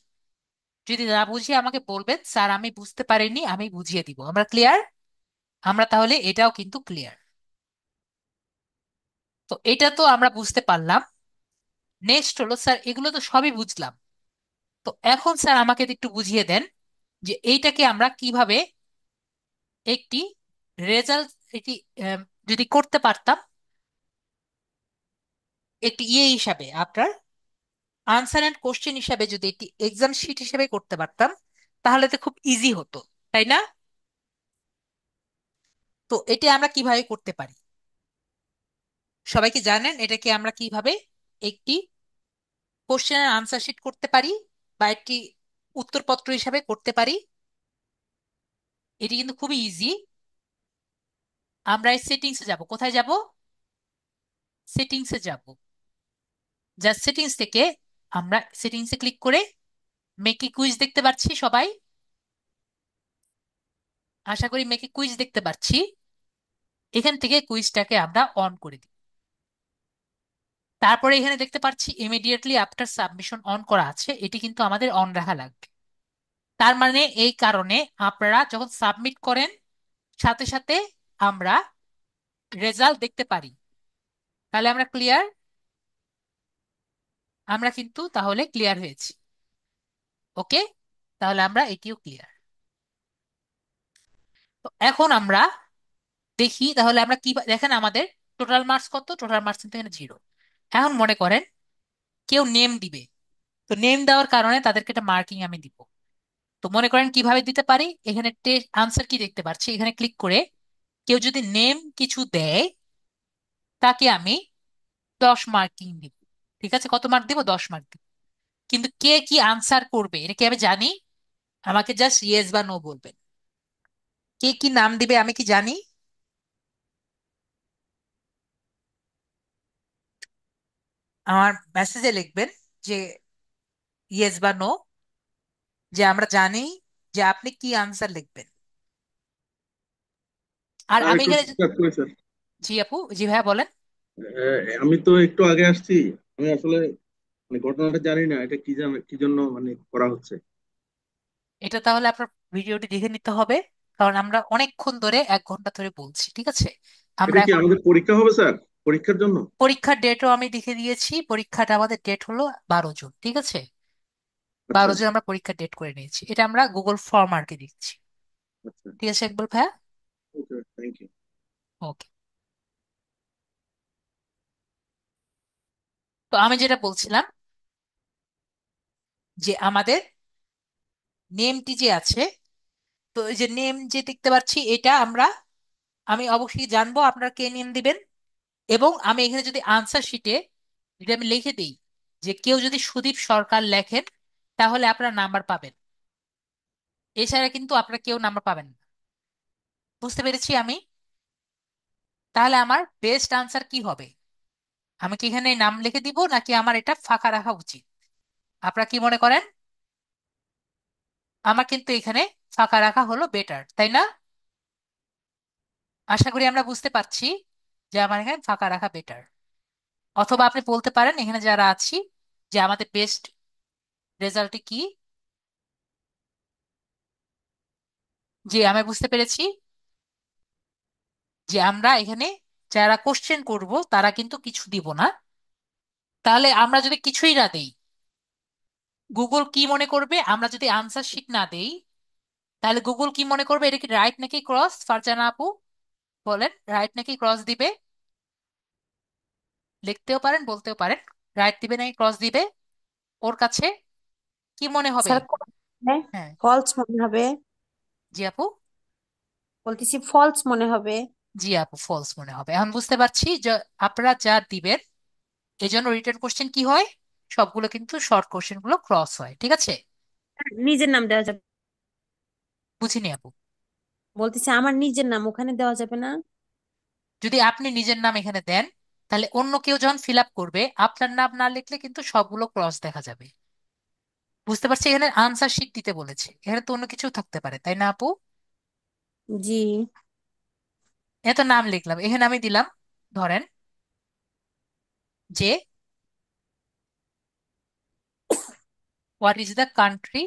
যদি না বুঝি আমাকে বলবেন, স্যার আমি বুঝতে পারিনি, আমি বুঝিয়ে দিব। আমরা ক্লিয়ার? আমরা তাহলে এটাও কিন্তু ক্লিয়ার। তো এটা তো আমরা বুঝতে পারলাম। নেক্সট হলো, স্যার এগুলো তো সবই বুঝলাম, তো এখন স্যার আমাকে একটু বুঝিয়ে দেন যে এইটাকে আমরা কিভাবে একটি রেজাল্ট, এটি আম, যদি করতে পারতাম একটি হিসাবে, আপনার আনসার এন্ড কোশ্চেন হিসাবে, যদি একটি এক্সাম শিট হিসেবে করতে পারতাম, তাহলে তো খুব ইজি হতো, তাই না? তো এটা আমরা কিভাবে করতে পারি? সবাই কি জানেন এটাকে আমরা কিভাবে একটি কোশ্চেনের আনসার শিট করতে পারি বা একটি উত্তরপত্র হিসাবে করতে পারি? এটি কিন্তু খুবই ইজি। আমরা এই সেটিংসে যাব। কোথায় যাব? সেটিংসে যাব। জাস্ট সেটিংস থেকে আমরা সেটিংসে ক্লিক করে মেকে কুইজ দেখতে পাচ্ছি সবাই, আশা করি মেকে কুইজ দেখতে পাচ্ছি। এখান থেকে কুইজটাকে আমরা অন করে দিই। তারপরে এখানে দেখতে পাচ্ছি ইমিডিয়েটলি আফটার সাবমিশন অন করা আছে, এটি কিন্তু আমাদের অন রাখা লাগবে। তার মানে এই কারণে আপনারা যখন সাবমিট করেন, সাথে সাথে আমরা রেজাল্ট দেখতে পারি। তাহলে আমরা ক্লিয়ার? আমরা কিন্তু তাহলে ক্লিয়ার হয়েছি। ওকে, তাহলে আমরা এটিও ক্লিয়ার। তো এখন আমরা দেখি তাহলে আমরা কি দেখেন আমাদের টোটাল মার্কস কত, টোটাল মার্কস কিন্তু এখানে 0। এখন মনে করেন কেউ নেম দিবে, তো নেম দেওয়ার কারণে তাদেরকে একটা মার্কিং আমি দিব। তো মনে করেন কিভাবে দিতে পারি, এখানে আনসার কি দেখতে পাচ্ছি, এখানে ক্লিক করে কেউ যদি নেম কিছু দেয়, তাকে আমি 10 মার্কিং দিব। ঠিক আছে, কত মার্ক দিব? 10 মার্ক দিব। কিন্তু কে কি আনসার করবে এটা কি আমি জানি? আমাকে জাস্ট ইয়েস বা নো বলবেন। কে কি নাম দিবে আমি কি জানি? আমার মেসেজে লিখবেন যে ইয়েস বা নো, যে আমরা জানি যে আপনি কি আনসার লিখবেন। আর স্যার আমি একটু এখানে ডিস্টার্ব করে স্যার। জি আপু, জি ভাইয়া বলেন। আমি তো একটু আগে আসছি। আমি আসলে মানে ঘটনাটা জানি না, এটা কি জন্য মানে করা হচ্ছে। এটা তাহলে আপনার ভিডিওটি দেখে নিতে হবে, কারণ আমরা অনেকক্ষণ ধরে 1 ঘন্টা ধরে বলছি, ঠিক আছে? আমরা এটা কি এখন আমাদের পরীক্ষা হবে স্যার? পরীক্ষার জন্য? পরীক্ষার ডেটও আমি লিখে দিয়েছি। পরীক্ষাটা আমাদের ডেট হলো 12 জুন, ঠিক আছে? আচ্ছা। 12 জুন আমরা পরীক্ষার ডেট করে নিয়েছি, এটা আমরা গুগল ফর্ম আর কি দিচ্ছি। আচ্ছা। ঠিক আছে একবার ভাইয়া। ওকে, থ্যাংক ইউ। ওকে, তো আমি যেটা বলছিলাম যে আমাদের নেমটি যে আছে, তো এই যে নেম যে দেখতে পাচ্ছি, এটা আমি অবশ্যই জানবো আপনারা কে নেম দিবেন। এবং আমি এখানে যদি আনসার শিটে যদি আমি লিখে দিই যে কেউ যদি সুদীপ সরকার লেখেন, তাহলে আপনারা নাম্বার পাবেন। এছাড়া কিন্তু আপনারা কেউ নাম্বার পাবেন না। বুঝতে পেরেছি আমি? তাহলে আমার বেস্ট আনসার কি হবে? আমি কি এখানে নাম লিখে দিব, নাকি আমার এটা ফাঁকা রাখা উচিত? আপনারা কি মনে করেন? আমার কিন্তু এখানে ফাঁকা রাখা হলো বেটার, তাই না? আশা করি আমরা বুঝতে পারছি যে আমার এখানে ফাঁকা রাখা বেটার। অথবা আপনি বলতে পারেন এখানে যারা আছি যে আমাদের বেস্ট রেজাল্টটি কি। যে আমি বুঝতে পেরেছি যে আমরা এখানে যারা কোশ্চেন করব তারা কিন্তু কিছু দিব না। তাহলে আমরা যদি কিছুই না দেই, গুগল কি মনে করবে? আমরা যদি আনসার শিট না দেই, তাহলে গুগল কি মনে করবে? এটা কি রাইট নাকি ক্রস? ফারজানা আপু বলেন, রাইট নাকি ক্রস দিবে? লিখতেও পারেন, বলতেও পারেন। রাইট দিবে নাকি ক্রস দিবে ওর কাছে কি মনে হবে? স্যার হ্যাঁ, ফলস মনে হবে। জি আপু। বলতেছি ফলস মনে হবে। জি আপু, ফলস মনে হবে। এখন বুঝতে পারছি যে আপনারা যা দিবেন, এজন্য রিটেন কোশ্চেন কি হয়? সবগুলো কিন্তু শর্ট কোশ্চেন গুলো ক্রস হয়, ঠিক আছে? নিজের নাম দেওয়া যাবে? বুঝিনি আপু। বলতেছি আমার নিজের নাম ওখানে দেওয়া যাবে না? যদি আপনি নিজের নাম এখানে দেন, তাহলে অন্য কেউ যখন ফিল আপ করবে আপনার নাম না লিখলে কিন্তু সবগুলো ক্রস দেখা যাবে। বুঝতে পারছি, এখানে আনসার শিট দিতে বলেছে, এখানে তো অন্য কিছু থাকতে পারে, তাই না আপু? জি। এত নাম লিখলাম, এখানে আমি দিলাম, ধরেন যে what is the country,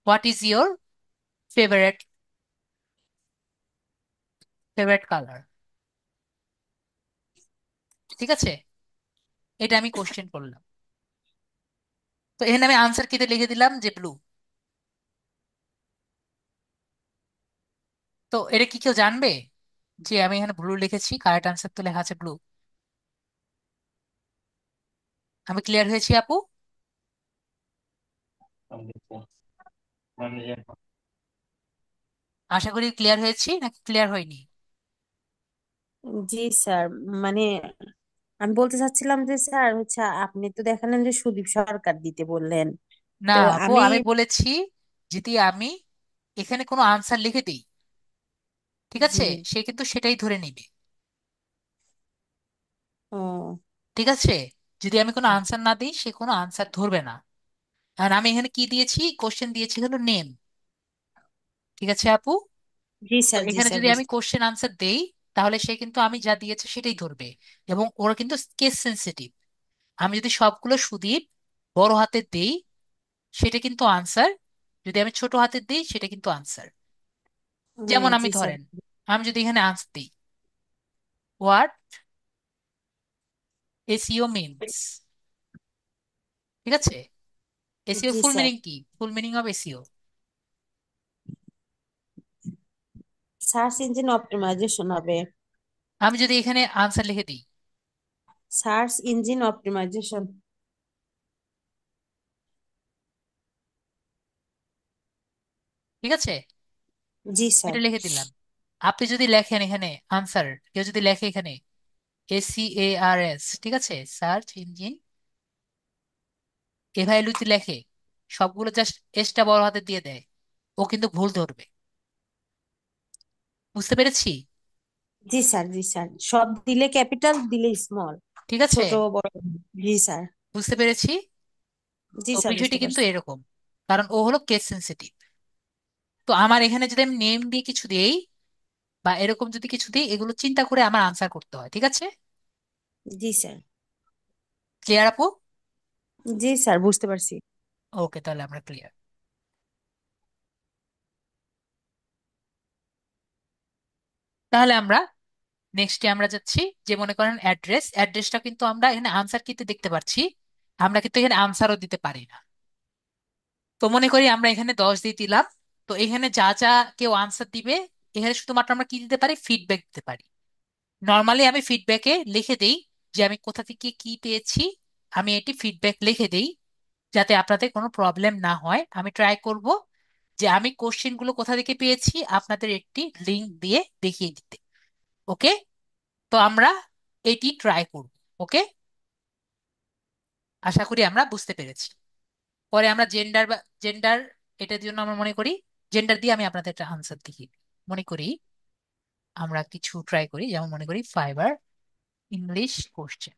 what is your favourite favourite colour, ঠিক আছে? এটা আমি কোশ্চেন করলাম। তো এখানে আমি আনসার কিতে লিখে দিলাম যে ব্লু। তো এটা কি কেউ জানবে যে আমি এখানে ব্লু লিখেছি? কারেক্ট আনসার তো লেখা আছে ব্লু। আমি ক্লিয়ার হয়েছি আপু? আশা করি ক্লিয়ার হয়েছি, নাকি ক্লিয়ার হয়নি? জি স্যার, মানে আমি বলতে চাচ্ছিলাম যে স্যার হচ্ছে আপনি তো দেখালেন যে সুদীপ সরকার দিতে বললেন। না তো আপু, আমি আমি বলেছি যদি আমি এখানে কোনো আনসার লিখে দিই, ঠিক জি। আছে, সে কিন্তু সেটাই ধরে নিবে, ও ঠিক আছে? যদি আমি কোনো আনসার না দিই, সে কোনো আনসার ধরবে না। আর আমি এখানে কি দিয়েছি, কোশ্চেন দিয়েছি হলো নেম, ঠিক আছে আপু? জি তো স্যার, জি এখানে স্যার যদি আমি বুঝতে। কোশ্চেন আনসার দেই, তাহলে সে কিন্তু আমি যা দিয়েছে সেটাই ধরবে। এবং ওরা কিন্তু কেস সেন্সিটিভ। আমি যদি সবগুলো সুদীপ বড় হাতের দেই, সেটা কিন্তু আনসার। যদি আমি ছোট হাতের দিই, সেটা কিন্তু আনসার। যেমন আমি জি স্যার। ধরেন, আমি যদি এখানে আনসার দিই হোয়াট এসইও মিনস, ঠিক আছে? এসইও জি ফুল স্যার। মিনিং কি? Full meaning of SEO. Search engine optimisation হবে। আমি যদি এখানে আনসার লিখে দিই, সার্চ ইঞ্জিন অপটিমাইজেশন। ঠিক আছে, জি স্যার। এটা লিখে দিলাম। আপনি যদি লেখেন এখানে আনসার, কেউ যদি লেখে এখানে SEARS, ঠিক আছে, সার্চ ইঞ্জিন, এভাবে যদি লেখে, সবগুলো জাস্ট এসটা বড় হাতে দিয়ে দেয়, ও কিন্তু ভুল ধরবে। বুঝতে পেরেছি? জি স্যার, জি স্যার, সব দিলে ক্যাপিটাল দিলে স্মল, ঠিক আছে, ছোট বড়। জি স্যার। বুঝতে পেরেছি। জি তো স্যার বিষয়টি বুঝতে কিন্তু পারছি। এরকম, কারণ ও হলো কেস সেন্সিটিভ। তো আমার এখানে যদি আমি নেম দিয়ে কিছু দেই বা এরকম যদি কিছু দিই, এগুলো চিন্তা করে আমার আনসার করতে হয়, ঠিক আছে? জি স্যার। ক্লিয়ার আপু? জি স্যার বুঝতে পারছি। ওকে, তাহলে আমরা ক্লিয়ার। তাহলে আমরা নেক্সটে আমরা যাচ্ছি, যে মনে করেন অ্যাড্রেসটা কিন্তু আমরা এখানে আনসার কিতে দেখতে পাচ্ছি, আমরা কিন্তু এখানে আনসারও দিতে পারি না। তো মনে করি আমরা এখানে 10 দিয়ে দিলাম। তো এখানে যা যা কেউ আনসার দিবে, এখানে শুধুমাত্র আমরা কি দিতে পারি, ফিডব্যাক দিতে পারি। নর্মালি আমি ফিডব্যাকে লিখে দেই যে আমি কোথা থেকে কি পেয়েছি, আমি এটি ফিডব্যাক লিখে দেই, যাতে আপনাদের কোনো প্রবলেম না হয়। আমি ট্রাই করব যে আমি কোশ্চেনগুলো কোথা থেকে পেয়েছি আপনাদের একটি লিংক দিয়ে দেখিয়ে দিতে। ওকে, তো আমরা এটি ট্রাই করব। ওকে, আশা করি আমরা বুঝতে পেরেছি। পরে আমরা জেন্ডার, এটার জন্য আমরা মনে করি জেন্ডার দিয়ে আমি আপনাদের একটা আনসার দেখি। মনে করি আমরা কিছু ট্রাই করি, যেমন মনে করি ফাইবার ইংলিশ কোশ্চেন।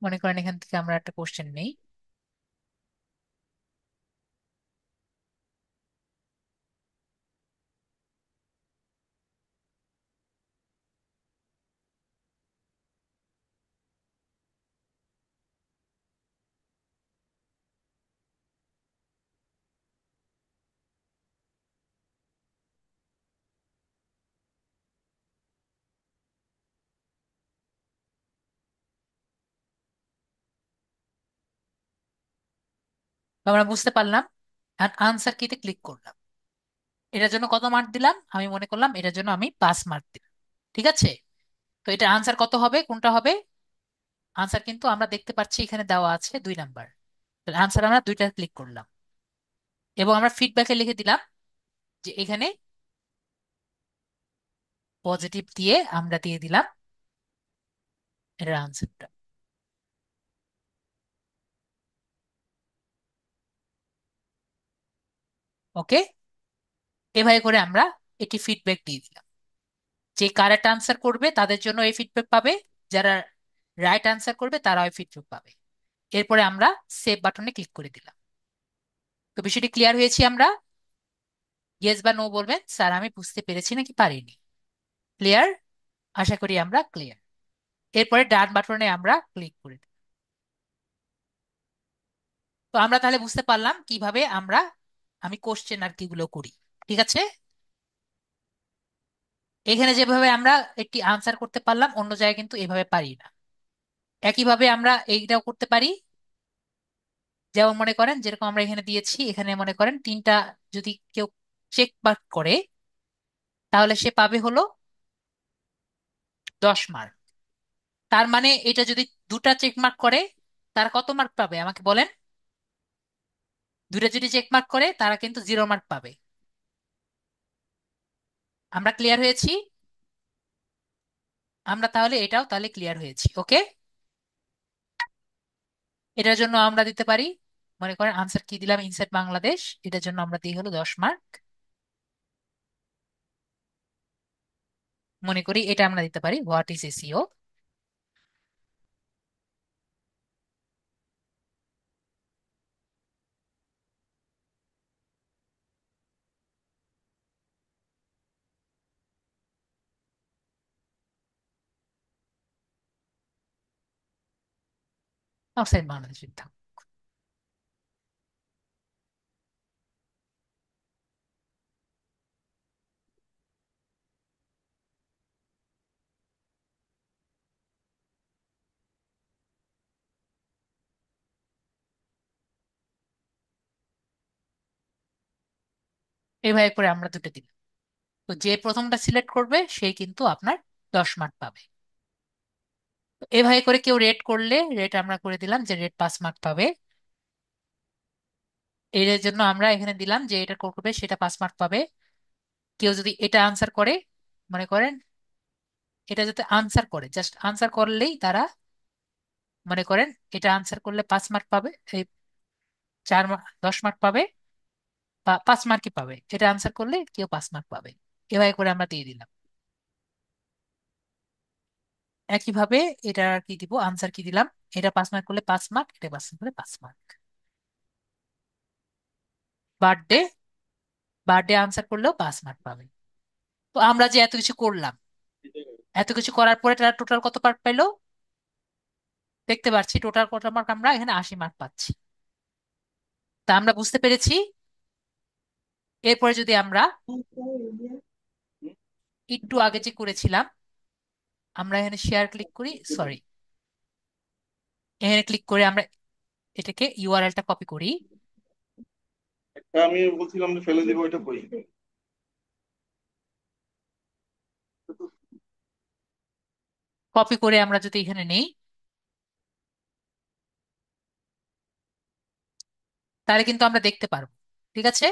মনে করেন এখান থেকে আমরা একটা কোশ্চেন নেই। তো আমরা বুঝতে পারলাম, আনসার কিতে ক্লিক করলাম। এটার জন্য কত মার্ক দিলাম? আমি মনে করলাম এটার জন্য আমি 5 মার্ক দিলাম, ঠিক আছে? তো এটা আনসার কত হবে, কোনটা হবে? আনসার কিন্তু আমরা দেখতে পাচ্ছি এখানে দেওয়া আছে 2 নাম্বার। আনসার আমরা দুইটা ক্লিক করলাম এবং আমরা ফিডব্যাকে লিখে দিলাম যে এখানে পজিটিভ দিয়ে আমরা দিয়ে দিলাম এটার আনসারটা। ওকে, এভাবে করে আমরা এটি ফিডব্যাক দিয়ে দিলাম। যে কারেক্ট আনসার করবে তাদের জন্য এই ফিডব্যাক পাবে, যারা রাইট আনসার করবে তারাও এই ফিডব্যাক পাবে। এরপরে আমরা সেভ বাটনে ক্লিক করে দিলাম। তো বিষয়টি ক্লিয়ার হয়েছি আমরা? ইয়েস বা নো বলবেন, স্যার আমি বুঝতে পেরেছি নাকি পারিনি। ক্লিয়ার? আশা করি আমরা ক্লিয়ার। এরপরে ডান বাটনে আমরা ক্লিক করে দিই। তো আমরা তাহলে বুঝতে পারলাম কিভাবে আমি কোশ্চেন আর কিগুলো করি। ঠিক আছে, এখানে যেভাবে আমরা একটি আনসার করতে পারলাম, অন্য জায়গায় কিন্তু এভাবে পারি না। একইভাবে আমরা এইটাও করতে পারি। যেমন মনে করেন যেরকম আমরা এখানে দিয়েছি, এখানে মনে করেন তিনটা যদি কেউ চেক মার্ক করে তাহলে সে পাবে হলো 10 মার্ক। তার মানে এটা যদি দুটা চেক মার্ক করে তার কত মার্ক পাবে আমাকে বলেন? দুইটা যদি চেক মার্ক করে তারা কিন্তু 0 মার্ক পাবে। আমরা ক্লিয়ার হয়েছি? আমরা তাহলে এটাও তাহলে ক্লিয়ার হয়েছি। ওকে, এটার জন্য আমরা দিতে পারি, মনে করেন আনসার কি দিলাম, ইনসাইড বাংলাদেশ, এটার জন্য আমরা দিই হলো 10 মার্ক। মনে করি এটা আমরা দিতে পারি what is SEO. Outside Bangladesh দিতাম। এইভাবে করে আমরা দুটো দিলাম। তো যে প্রথমটা সিলেক্ট করবে সেই কিন্তু আপনার 10 মার্ক পাবে। তো এভাবে করে কেউ রেট করলে রেট আমরা করে দিলাম যে রেট 5 মার্ক পাবে। এর জন্য আমরা এখানে দিলাম যে এটা করবে সেটা 5 মার্ক পাবে। কেউ যদি এটা আনসার করে, মনে করেন এটা যাতে আনসার করে, জাস্ট আনসার করলেই তারা মনে করেন এটা আনসার করলে 5 মার্ক পাবে, এই 4 মার্ক 10 মার্ক পাবে, বা 5 মার্কই পাবে। এটা আনসার করলে কেউ 5 মার্ক পাবে। এভাবে করে আমরা দিয়ে দিলাম। একইভাবে এটা কি দিব, আনসার কি দিলাম, এটা 5 মার্ক করলে 5 মার্ক, এটা 5 মার্ক করলে 5 মার্ক। বার্থডে, বার্থডে আনসার করলেও 5 মার্ক পাবে। তো আমরা যে এত কিছু করলাম, এত কিছু করার পরে তারা টোটাল কত মার্ক পেলো দেখতে পাচ্ছি, টোটাল কত মার্ক, আমরা এখানে 80 মার্ক পাচ্ছি। তা আমরা বুঝতে পেরেছি। এরপরে যদি আমরা একটু আগে যে করেছিলাম, আমরা এখানে শেয়ার ক্লিক করি, সরি, এখানে ক্লিক করে আমরা এটাকে ইউআরএলটা কপি করি। একটা আমি বলছিলাম যে ফেলে দিব, এটা কই? কপি করে আমরা যদি এখানে নেই তাহলে কিন্তু আমরা দেখতে পারবো। ঠিক আছে,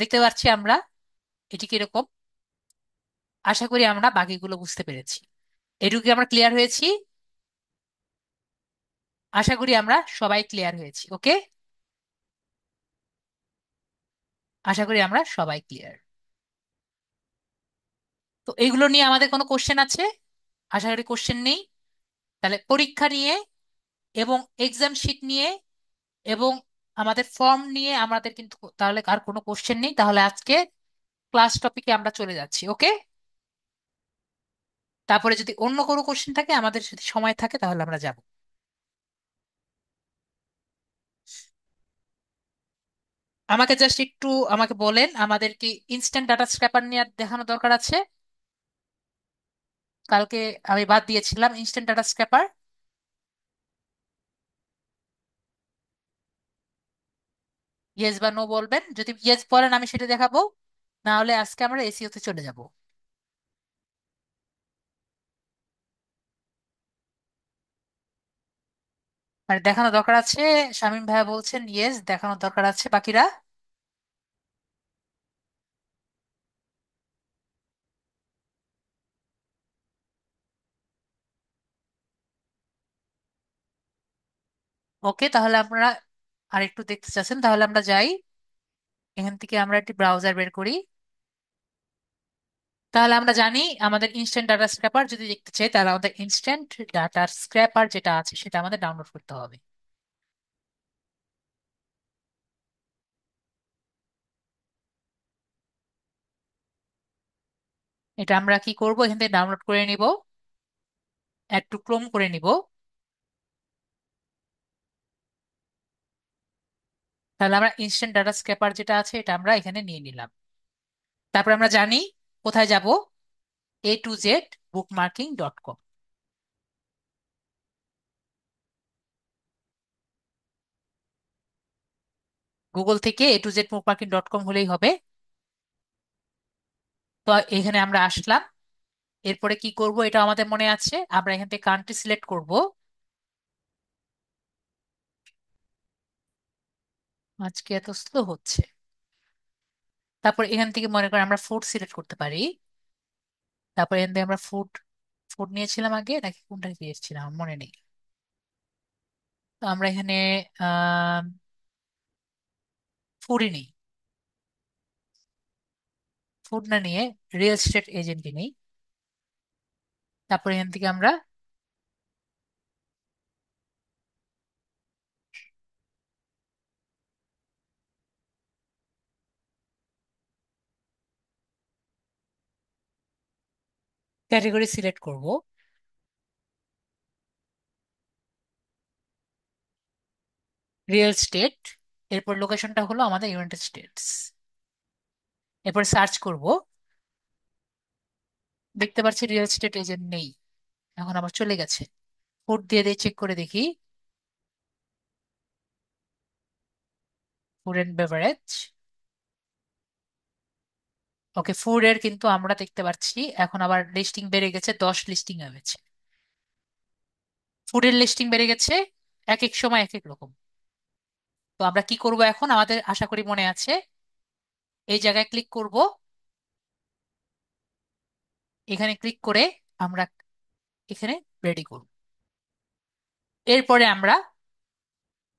দেখতে পাচ্ছি আমরা এটি কিরকম। আশা করি আমরা বাকিগুলো বুঝতে পেরেছি। এটুকু কি আমরা ক্লিয়ার হয়েছি? আশা করি আমরা সবাই ক্লিয়ার হয়েছি। ওকে, আশা করি আমরা সবাই ক্লিয়ার। তো এইগুলো নিয়ে আমাদের কোনো কোশ্চেন আছে? আশা করি কোশ্চেন নেই। তাহলে পরীক্ষা নিয়ে এবং এক্সাম শিট নিয়ে এবং আমাদের ফর্ম নিয়ে আমাদের কিন্তু তাহলে আর কোনো কোশ্চেন নেই। তাহলে আজকে ক্লাস টপিকে আমরা চলে যাচ্ছি। ওকে, তারপরে যদি অন্য কোনো কোশ্চেন থাকে, আমাদের যদি সময় থাকে তাহলে আমরা যাব। আমাকে জাস্ট একটু আমাকে বলেন, আমাদের কি ইনস্ট্যান্ট ডাটা স্ক্র্যাপার নিয়ে দেখানো দরকার আছে? কালকে আমি বাদ দিয়েছিলাম ইনস্ট্যান্ট ডাটা স্ক্র্যাপার। ইয়েস বা নো বলবেন, যদি ইয়েস বলেন আমি সেটা দেখাবো, না হলে আজকে আমরা এসিও তে চলে যাব। মানে দেখানো দরকার আছে, শামীম ভাইয়া বলছেন ইয়েস দেখানো দরকার আছে, বাকিরা? ওকে, তাহলে আমরা আর একটু দেখতে চাচ্ছেন, তাহলে আমরা যাই। এখান থেকে আমরা একটি ব্রাউজার বের করি। তাহলে আমরা জানি আমাদের ইনস্ট্যান্ট ডাটা স্ক্র্যাপার যদি দেখতে চাই, তাহলে আমাদের ইনস্ট্যান্ট ডাটা স্ক্র্যাপার যেটা আছে সেটা আমাদের ডাউনলোড করতে হবে। এটা আমরা কি করব, এখান থেকে ডাউনলোড করে নিব, একটু ক্রোম করে নিব। তাহলে আমরা ইনস্ট্যান্ট ডাটা স্ক্র্যাপার যেটা আছে এটা আমরা এখানে নিয়ে নিলাম। তারপর আমরা জানি কোথায় যাব, a2z bookmarking.com। গুগল থেকে a2z bookmarking.com হলেই হবে। তো এখানে আমরা আসলাম। এরপরে কি করব এটা আমাদের মনে আছে, আমরা এখান থেকে কান্ট্রি সিলেক্ট করব। আজকে এত স্লো হচ্ছে। তারপর এখান থেকে মনে করেন আমরা ফুড সিলেক্ট করতে পারি। তারপর এখান থেকে আমরা ফুড ফুড নিয়েছিলাম আগে, নাকি কোনটা দিয়েছিলাম আমার মনে নেই। তো আমরা এখানে আহ ফুডই নেই, ফুড না নিয়ে রিয়েল এস্টেট এজেন্টই নেই। তারপর এখান থেকে আমরা ক্যাটাগরি সিলেক্ট করব, রিয়েল স্টেট। এরপর লোকেশনটা হলো আমাদের ইউনাইটেড স্টেটস। এরপর সার্চ করব। দেখতে পাচ্ছি রিয়েল এস্টেট এজেন্ট নেই, এখন আবার চলে গেছে। ফুড দিয়ে দিয়ে চেক করে দেখি, food and beverage. Okay, food এর কিন্তু আমরা দেখতে পাচ্ছি এখন আবার লিস্টিং বেড়ে গেছে, 10 লিস্টিং হয়েছে। ফুডের লিস্টিং বেড়ে গেছে, এক এক সময় এক এক রকম। তো আমরা কি করব এখন, আমাদের আশা করি মনে আছে, এই জায়গায় ক্লিক করব। এখানে ক্লিক করে আমরা এখানে রেডি করব। এরপরে আমরা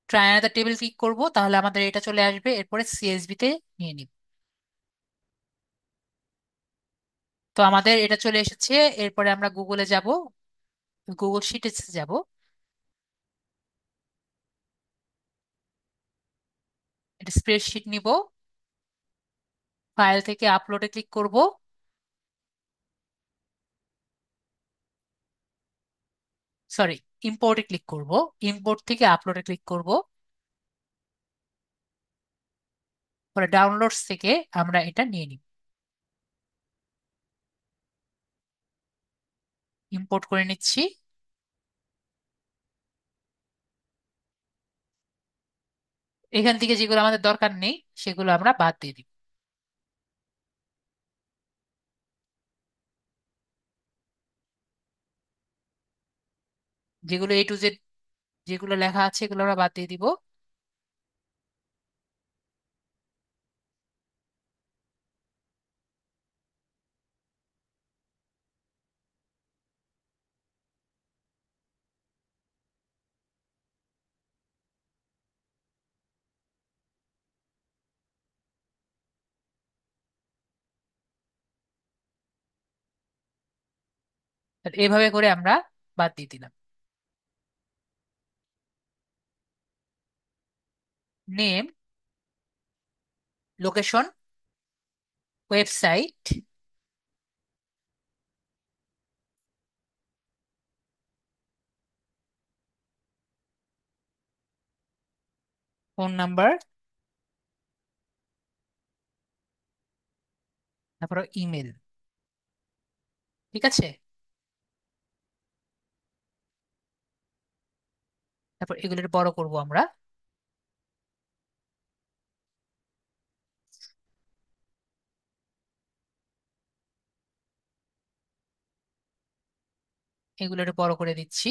ট্রাই অ্যানাদার টেবিল ক্লিক করব, তাহলে আমাদের এটা চলে আসবে। এরপরে সিএসভি তে নিয়ে নিব। তো আমাদের এটা চলে এসেছে। এরপরে আমরা গুগলে যাব, গুগল শিটে যাব। এটা স্প্রেডশিট নিব, ফাইল থেকে আপলোডে ক্লিক করব। সরি, ইম্পোর্টে ক্লিক করব। ইম্পোর্ট থেকে আপলোডে ক্লিক করব। পরে ডাউনলোডস থেকে আমরা এটা নিয়ে নিব, ইম্পোর্ট করে নিচ্ছি। এখান থেকে যেগুলো আমাদের দরকার নেই সেগুলো আমরা বাদ দিয়ে দিব। যেগুলো A to Z, যেগুলো লেখা আছে এগুলো আমরা বাদ দিয়ে দিব। আর এভাবে করে আমরা বাদ দিয়ে দিলাম। Name, location, website, phone number, তারপর ইমেল। ঠিক আছে, তারপর এগুলোর বড় করব আমরা। এগুলোর বড় করে দিচ্ছি।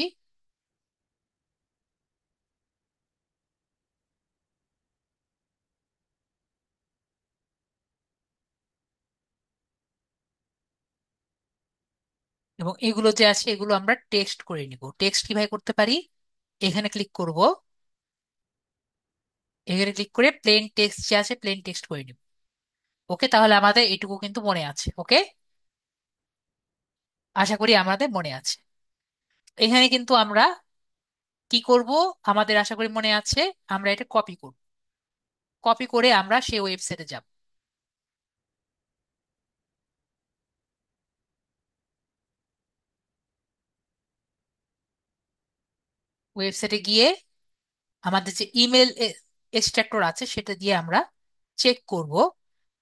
এবং এগুলো যে আছে এগুলো আমরা টেক্সট করে নিব। টেক্সট কিভাবে করতে পারি, এখানে ক্লিক করব। এখানে ক্লিক করে প্লেন টেক্সট যে আছে প্লেন টেক্সট করে নিব। ওকে, তাহলে আমাদের এটুকু কিন্তু মনে আছে। ওকে, আশা করি আমাদের মনে আছে। এখানে কিন্তু আমরা কি করব, আমাদের আশা করি মনে আছে। আমরা এটা কপি করব, কপি করে আমরা সেই ওয়েবসাইটে যাব। ওয়েবসাইটে গিয়ে আমাদের যে ইমেল এক্সট্রাক্টর আছে সেটা দিয়ে আমরা চেক করব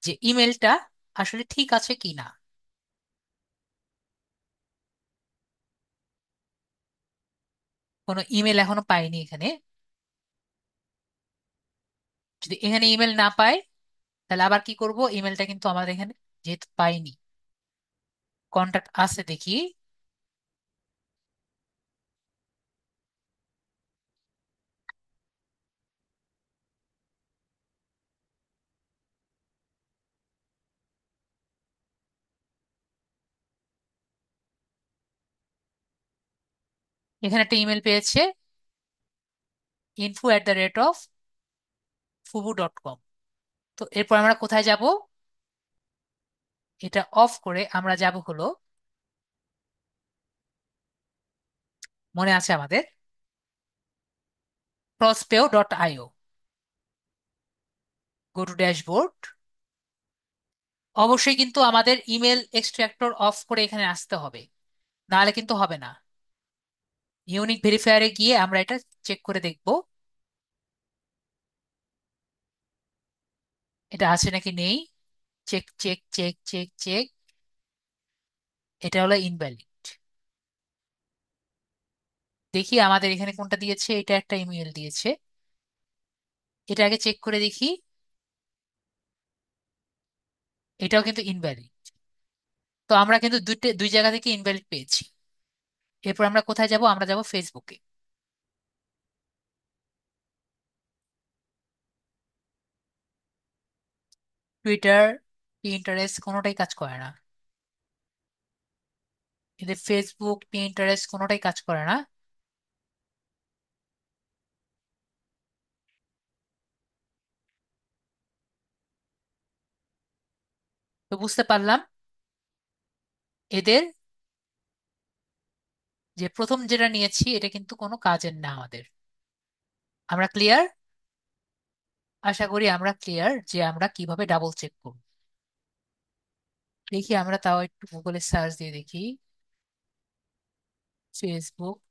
যে ইমেলটা আসলে ঠিক আছে কি না। কোনো ইমেল এখনো পাইনি এখানে। যদি এখানে ইমেল না পাই তাহলে আবার কি করব, ইমেলটা কিন্তু আমাদের এখানে যেহেতু পাইনি, কন্ট্যাক্ট আছে দেখি। এখানে একটা ইমেল পেয়েছে, info@fubu.com। তো এরপর আমরা কোথায় যাব, এটা অফ করে আমরা যাব হলো, মনে আছে আমাদের, prospeo.io। Go to dashboard. অবশ্যই কিন্তু আমাদের ইমেল এক্সট্রাক্টর অফ করে এখানে আসতে হবে, নাহলে কিন্তু হবে না। ইউনিক ভেরিফায়ারে গিয়ে আমরা এটা চেক করে দেখব এটা আছে নাকি নেই। Check check check check check, এটা হলো ইনভ্যালিড। দেখি আমাদের এখানে কোনটা দিয়েছে, এটা একটা ইমেল দিয়েছে, এটা আগে চেক করে দেখি। এটাও কিন্তু ইনভ্যালিড। তো আমরা কিন্তু দুই জায়গা থেকে ইনভ্যালিড পেয়েছি। এরপর আমরা কোথায় যাব, আমরা যাব ফেসবুকে। টুইটার, পিন্টারেস্ট কোনোটাই কাজ করে না। এদের ফেসবুক, পিন্টারেস্ট কোনোটাই কাজ করে না। তো বুঝতে পারলাম এদের যে প্রথম যেটা নিয়েছি এটা কিন্তু কোনো কাজের না আমাদের। আমরা ক্লিয়ার? আশা করি আমরা ক্লিয়ার যে আমরা কিভাবে ডাবল চেক করব। দেখি আমরা তাও একটু গুগলে সার্চ দিয়ে দেখি। ফেসবুক,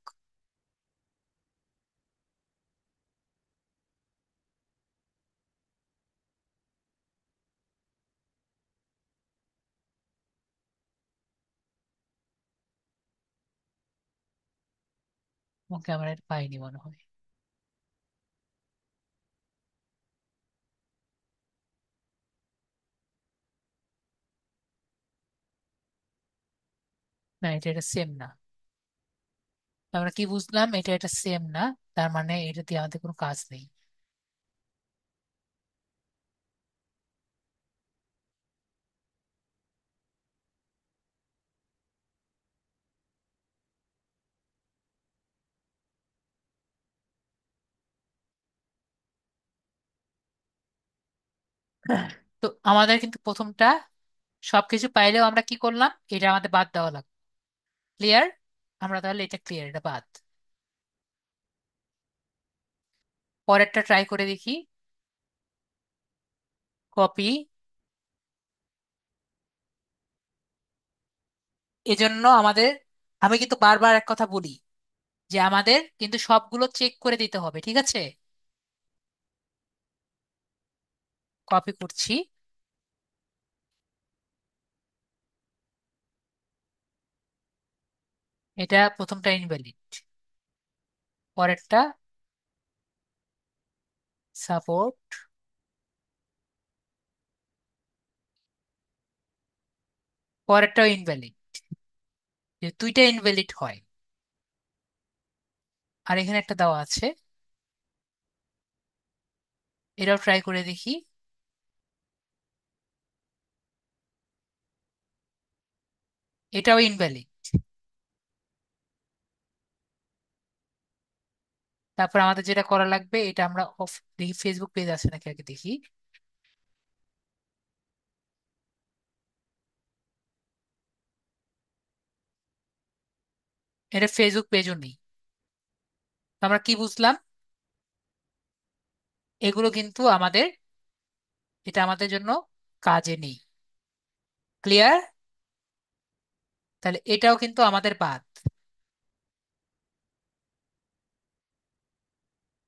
ওকে আমরা এটা পাইনি মনে হয়। না, এটা এটা সেম না। আমরা কি বুঝলাম, এটা এটা সেম না, তার মানে এটা দিয়ে আমাদের কোনো কাজ নেই। তো আমাদের কিন্তু প্রথমটা সবকিছু পাইলেও আমরা কি করলাম, এটা আমাদের বাদ দেওয়া লাগবে। ক্লিয়ার? আমরা তাহলে এটা ক্লিয়ার, এটা বাদ। পরেরটা ট্রাই করে দেখি। কপি। এজন্য আমাদের, আমি কিন্তু বারবার এক কথা বলি যে আমাদের কিন্তু সবগুলো চেক করে দিতে হবে, ঠিক আছে? কপি করছি। এটা প্রথমটা ইনভ্যালিড, পরেরটা সাপোর্ট, পরেরটাও ইনভ্যালিড। যে দুইটা ইনভ্যালিড হয়। আর এখানে একটা দেওয়া আছে, এটাও ট্রাই করে দেখি। এটাও ইনভ্যালিড। তারপর আমাদের যেটা করা লাগবে, এটা আমরা অফ দেখি ফেসবুক পেজ আছে নাকি আগে দেখি। এটা ফেসবুক পেজও নেই। তো আমরা কি বুঝলাম? এগুলো কিন্তু আমাদের, এটা আমাদের জন্য কাজে নেই। ক্লিয়ার? তাহলে এটাও কিন্তু আমাদের বাদ।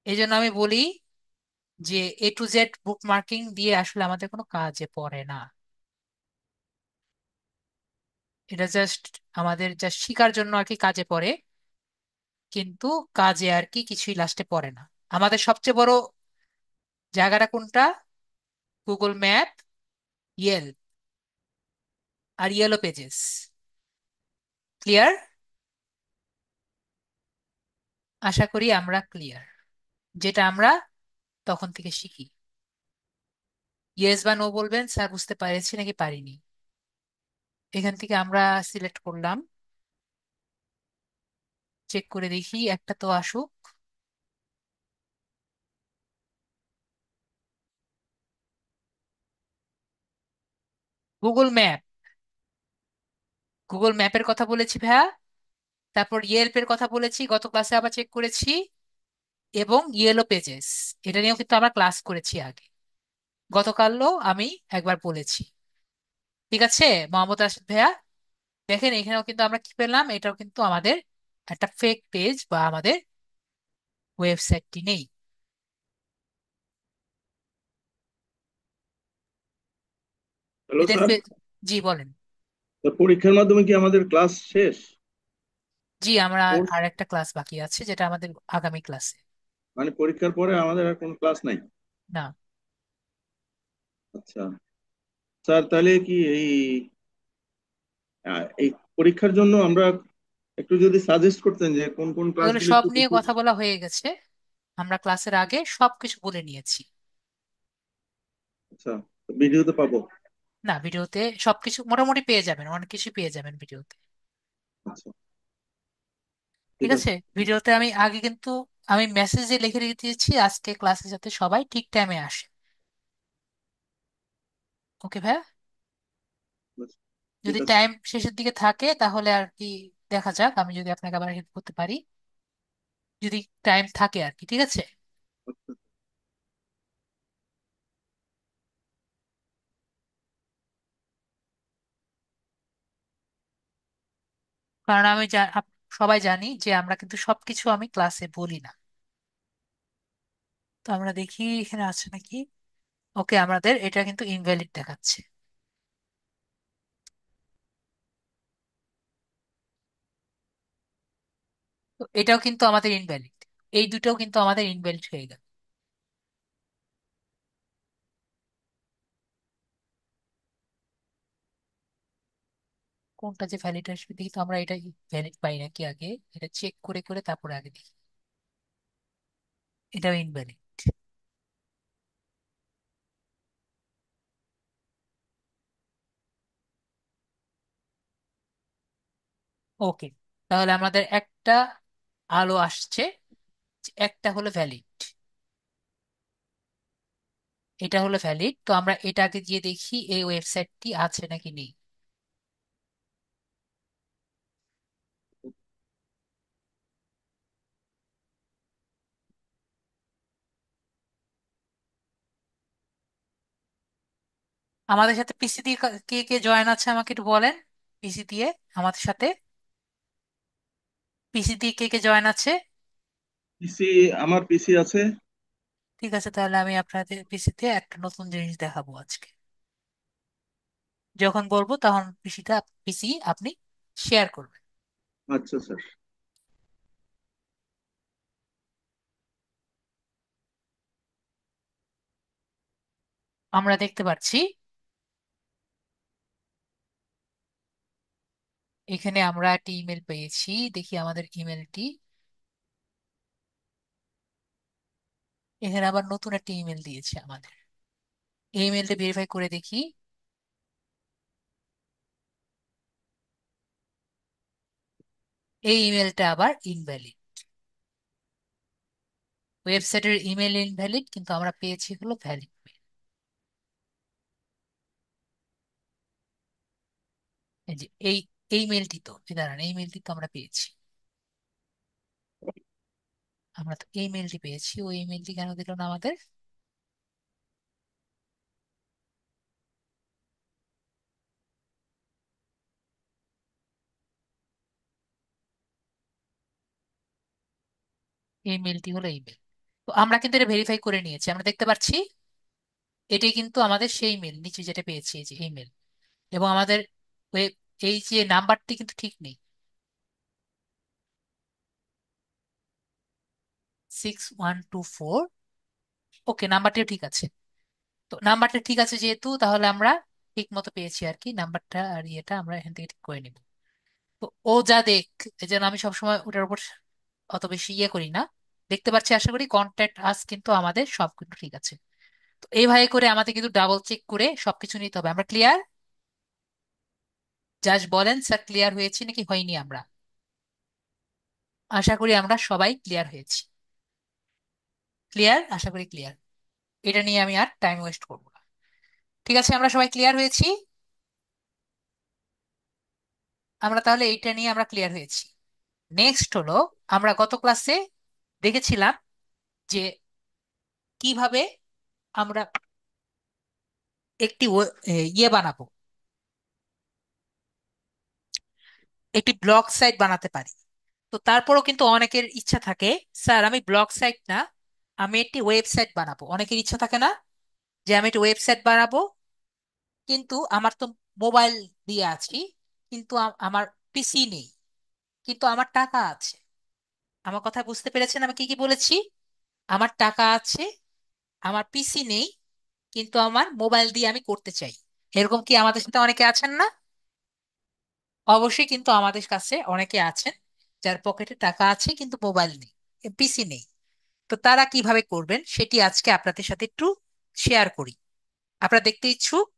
এই জন্য আমি বলি যে A to Z book marking দিয়ে আসলে আমাদের কোনো কাজে পড়ে না। এটা জাস্ট আমাদের জাস্ট শিকার জন্য আর কি কাজে পড়ে, কিন্তু কাজে আর কি কিছুই লাস্টে পড়ে না। আমাদের সবচেয়ে বড় জায়গাটা কোনটা? গুগল ম্যাপ, ইয়েল, আর ইয়েলো পেজেস। ক্লিয়ার? আশা করি আমরা ক্লিয়ার। যেটা আমরা তখন থেকে শিখি। ইয়েস বা নো বলবেন, স্যার বুঝতে পেরেছি নাকি পারিনি। এখান থেকে আমরা সিলেক্ট করলাম, চেক করে দেখি একটা তো আসুক। গুগল ম্যাপ, গুগল ম্যাপের কথা বলেছি ভাইয়া। তারপর ইয়েল্পের কথা বলেছি, গত ক্লাসে আবার চেক করেছি। এবং ইয়েলো পেজেস, এটা নিয়েও কিন্তু আমরা ক্লাস করেছি আগে, গতকালও আমি একবার বলেছি। ঠিক আছে মোহাম্মদ রাশিদ ভাইয়া, দেখেন এখানেও কিন্তু আমরা কি পেলাম, এটাও কিন্তু আমাদের একটা ফেক পেজ বা আমাদের ওয়েবসাইটটি নেই। হ্যালো এদের স্যার। জি বলেন। তো পরীক্ষার মাধ্যমে কি আমাদের ক্লাস শেষ? জি, আমরা কোর্স আর একটা ক্লাস বাকি আছে, যেটা আমাদের আগামী ক্লাসে। মানে পরীক্ষার পরে আমাদের আর কোনো ক্লাস নাই? না, আচ্ছা স্যার, তাহলে কি এই পরীক্ষার জন্য আমরা একটু যদি সাজেস্ট করতেন যে কোন কোন এগুলো ক্লাসগুলো সব একটু নিয়ে বেশি। কথা বলা হয়ে গেছে। আমরা ক্লাসের আগে সবকিছু বলে নিয়েছি। আচ্ছা, ভিডিওতে পাবো? না, ভিডিওতে সবকিছু মোটামুটি পেয়ে যাবেন, অনেক কিছু পেয়ে যাবেন ভিডিওতে। আচ্ছা, ঠিক ঠিক আছে, আছে। ভিডিওতে আমি আগে কিন্তু আমি মেসেজে লিখে রেখে দিয়েছি আজকে ক্লাসে যাতে সবাই ঠিক টাইমে আসে। ওকে ভাইয়া? ঠিক যদি আছে। টাইম শেষের দিকে থাকে তাহলে আর কি দেখা যাক, আমি যদি আপনাকে আবার হেল্প করতে পারি, যদি টাইম থাকে আর কি। ঠিক আছে? কারণ আমি সবাই জানি যে আমরা কিন্তু সবকিছু আমি ক্লাসে বলি না। তো আমরা দেখি এখানে আছে নাকি। ওকে, আমাদের এটা কিন্তু ইনভ্যালিড দেখাচ্ছে। তো এটাও কিন্তু আমাদের ইনভ্যালিড। এই দুটোও কিন্তু আমাদের ইনভ্যালিড হয়ে গেল। কোনটা যে ভ্যালিড আসবে দেখি তো, আমরা এটা ভ্যালিড পাই নাকি আগে, এটা চেক করে করে তারপরে আগে দেখি। এটাও ইনভ্যালিড। ওকে, তাহলে আমাদের একটা আলো আসছে, একটা হলো ভ্যালিড। এটা হলো ভ্যালিড, তো আমরা এটা আগে গিয়ে দেখি এই ওয়েবসাইটটি আছে নাকি নেই। আমাদের সাথে পিসি দিয়ে কে কে জয়েন আছে আমাকে একটু বলেন। পিসি দিয়ে আমাদের সাথে, পিসি দিয়ে কে কে জয়েন আছে? পিসি, আমার পিসি আছে। ঠিক আছে, তাহলে আমি আপনাদের পিসিতে একটা নতুন জিনিস দেখাবো আজকে। যখন বলবো তখন পিসি আপনি শেয়ার করবেন। আচ্ছা স্যার। আমরা দেখতে পাচ্ছি এখানে আমরা একটা ইমেল পেয়েছি, দেখি আমাদের ইমেলটি। এখানে আবার নতুন একটা ইমেল দিয়েছে আমাদের, এই ইমেলটা ভেরিফাই করে দেখি। এই ইমেলটা আবার ইনভ্যালিড। ওয়েবসাইটের ইমেল ইনভ্যালিড, কিন্তু আমরা পেয়েছি হলো ভ্যালিড মেল। এই যে এই মেলটি তো দাঁড়ান, এই মেলটি তো আমরা পেয়েছি। আমরা তো এই মেলটি পেয়েছি, ওই ইমেলটি কেন দিল না আমাদের? এই মেলটি হলো এই মেল। তো আমরা কিন্তু এটা ভেরিফাই করে নিয়েছি, আমরা দেখতে পাচ্ছি এটাই কিন্তু আমাদের সেই মেল, নিচে যেটা পেয়েছি এই যে এই মেল। এবং আমাদের ওয়েব, এই যে নাম্বারটি কিন্তু ঠিক নেই, 6124। ওকে, নাম্বারটিও ঠিক আছে। তো নাম্বারটা ঠিক আছে যেহেতু, তাহলে আমরা ঠিক মতো পেয়েছি আর কি নাম্বারটা, আর ইয়েটা আমরা এখান থেকে ঠিক করে নিব। তো ও যা দেখ, এই জন্য আমি সবসময় ওটার উপর অত বেশি ইয়ে করি না। দেখতে পাচ্ছি আশা করি কন্ট্যাক্ট আস কিন্তু আমাদের সবকিছু ঠিক আছে। তো এইভাবে করে আমাদের কিন্তু ডাবল চেক করে সবকিছু নিতে হবে। আমরা ক্লিয়ার? জাস্ট বলেন স্যার, ক্লিয়ার হয়েছি নাকি হয়নি আমরা? আশা করি আমরা সবাই ক্লিয়ার হয়েছি। ক্লিয়ার? আশা করি ক্লিয়ার। এটা নিয়ে আমি আর টাইম ওয়েস্ট করবো না। ঠিক আছে, আমরা সবাই ক্লিয়ার হয়েছি। আমরা তাহলে এইটা নিয়ে আমরা ক্লিয়ার হয়েছি। নেক্সট হলো, আমরা গত ক্লাসে দেখেছিলাম যে কিভাবে আমরা একটি ইয়ে বানাবো, একটি ব্লগ সাইট বানাতে পারি। তো তারপরও কিন্তু অনেকের ইচ্ছা থাকে, স্যার আমি ব্লগ সাইট না, আমি একটি ওয়েবসাইট বানাবো। অনেকের ইচ্ছা থাকে না যে আমি একটি ওয়েবসাইট বানাবো, কিন্তু আমার তো মোবাইল দিয়ে আছি, কিন্তু আমার পিসি নেই, কিন্তু আমার টাকা আছে। আমার কথা বুঝতে পেরেছেন আমি কি কি বলেছি? আমার টাকা আছে, আমার পিসি নেই, কিন্তু আমার মোবাইল দিয়ে আমি করতে চাই। এরকম কি আমাদের সাথে অনেকে আছেন না? অবশ্যই কিন্তু আমাদের কাছে অনেকে আছেন যার পকেটে টাকা আছে কিন্তু মোবাইল নেই, পিসি নেই। তো তারা কিভাবে করবেন সেটি আজকে আপনাদের সাথে একটু শেয়ার করি। আপনারা দেখতে ইচ্ছুক?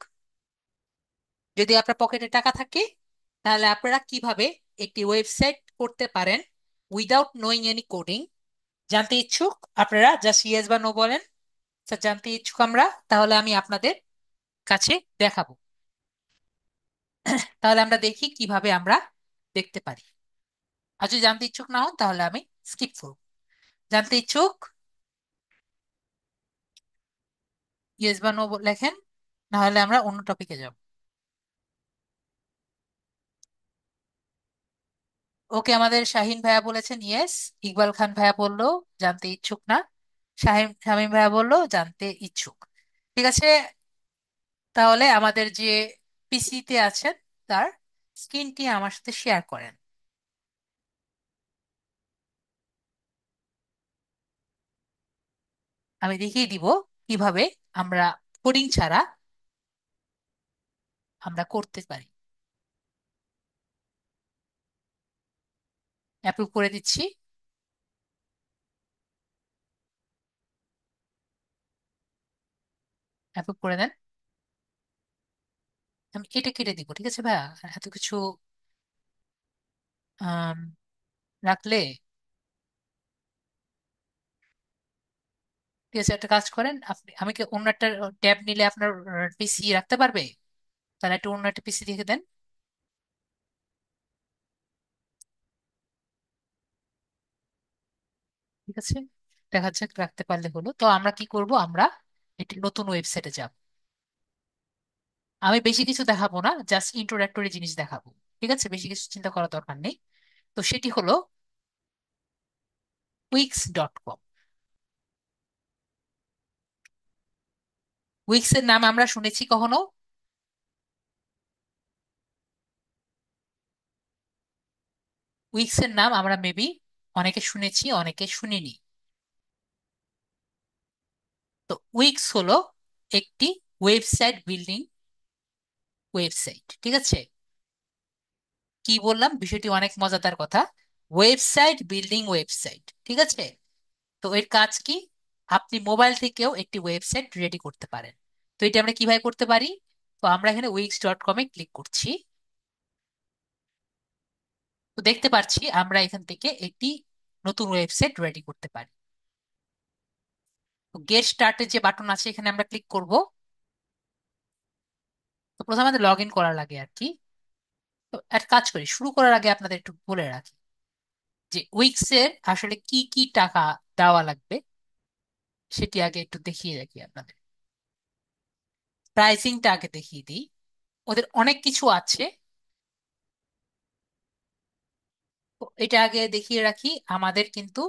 যদি আপনার পকেটে টাকা থাকে, তাহলে আপনারা কিভাবে একটি ওয়েবসাইট করতে পারেন উইদাউট নোয়িং এনি কোডিং? জানতে ইচ্ছুক আপনারা? জাস্ট ইয়েস বা নো বলেন। স্যার জানতে ইচ্ছুক আমরা, তাহলে আমি আপনাদের কাছে দেখাবো। তাহলে আমরা দেখি কিভাবে আমরা দেখতে পারি। আর যদি জানতে ইচ্ছুক না হন তাহলে আমি স্কিপ করব। জানতে ইচ্ছুক? ইয়েস বা নো লেখেন, না হলে আমরা অন্য টপিকে যাব। ওকে, আমাদের শাহিন ভাইয়া বলেছেন ইয়েস। ইকবাল খান ভাইয়া বললো জানতে ইচ্ছুক না। শামীম ভাইয়া বললো জানতে ইচ্ছুক। ঠিক আছে, তাহলে আমাদের যে পিসিতে আছেন তার স্ক্রিনটি আমার সাথে শেয়ার করেন। আমি দেখিয়ে দিব কিভাবে আমরা কোডিং ছাড়া আমরা করতে পারি। অ্যাপ্রুভ করে দিচ্ছি। অ্যাপ্রুভ করে দেন। আমি এটা কেটে দিব, ঠিক আছে ভাইয়া? এত কিছু আম, রাখলে, ঠিক আছে, একটা কাজ করেন আপনি, আমি কি অন্য একটা ট্যাব নিলে আপনার পিসি রাখতে পারবে? তাহলে একটু অন্য একটা পিসি দেখে দেন। ঠিক আছে, দেখা যাক রাখতে পারলে হলো। তো আমরা কি করব, আমরা একটি নতুন ওয়েবসাইটে যাব। আমি বেশি কিছু দেখাবো না, জাস্ট ইন্ট্রোডাক্টরি জিনিস দেখাবো। ঠিক আছে, বেশি কিছু চিন্তা করার দরকার নেই। তো সেটি হলো উইক্স.কম। উইক্স এর নাম আমরা শুনেছি কখনো? উইক্স এর নাম আমরা মেবি অনেকে শুনেছি, অনেকে শুনিনি। তো উইক্স হলো একটি ওয়েবসাইট বিল্ডিং ওয়েবসাইট। ঠিক আছে, কি বললাম, বিষয়টি অনেক মজাদার কথা। ওয়েবসাইট বিল্ডিং ওয়েবসাইট, ঠিক আছে। তো এর কাজ কি? আপনি মোবাইল থেকেও একটি ওয়েবসাইট রেডি করতে পারেন। তো এটা আমরা কিভাবে করতে পারি? তো আমরা এখানে wix.com-এ ক্লিক করছি। তো দেখতে পাচ্ছি আমরা এখান থেকে একটি নতুন ওয়েবসাইট রেডি করতে পারি। গেট স্টার্টের যে বাটন আছে এখানে আমরা ক্লিক করব। তো প্রথমে আমাদের লগ ইন করার লাগে আর কি। তো এক কাজ করি, শুরু করার আগে আপনাদের একটু বলে রাখি যে উইক্স এর আসলে কি কি টাকা দেওয়া লাগবে সেটি আগে একটু দেখিয়ে রাখি আপনাদের। প্রাইসিংটা আগে দেখিয়ে দিই। ওদের অনেক কিছু আছে, তো এটা আগে দেখিয়ে রাখি। আমাদের কিন্তু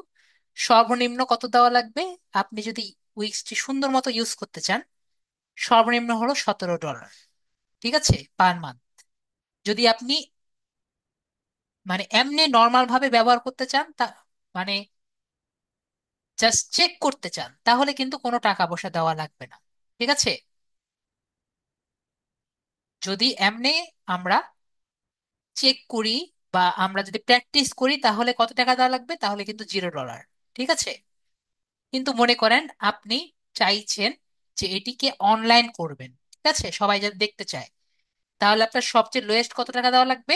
সর্বনিম্ন কত দেওয়া লাগবে, আপনি যদি উইক্সটি সুন্দর মতো ইউজ করতে চান, সর্বনিম্ন হলো $17। ঠিক আছে, পার মান্থ। যদি আপনি মানে এমনি নর্মাল ভাবে ব্যবহার করতে চান, তা মানে জাস্ট চেক করতে চান, তাহলে কিন্তু কোনো টাকা পয়সা দেওয়া লাগবে না। ঠিক আছে। যদি এমনি আমরা চেক করি বা আমরা যদি প্র্যাকটিস করি তাহলে কত টাকা দেওয়া লাগবে, তাহলে কিন্তু $0। ঠিক আছে। কিন্তু মনে করেন আপনি চাইছেন যে এটিকে অনলাইন করবেন, ঠিক আছে, সবাই যাতে দেখতে চায়, তাহলে আপনার সবচেয়ে লোয়েস্ট কত টাকা দেওয়া লাগবে,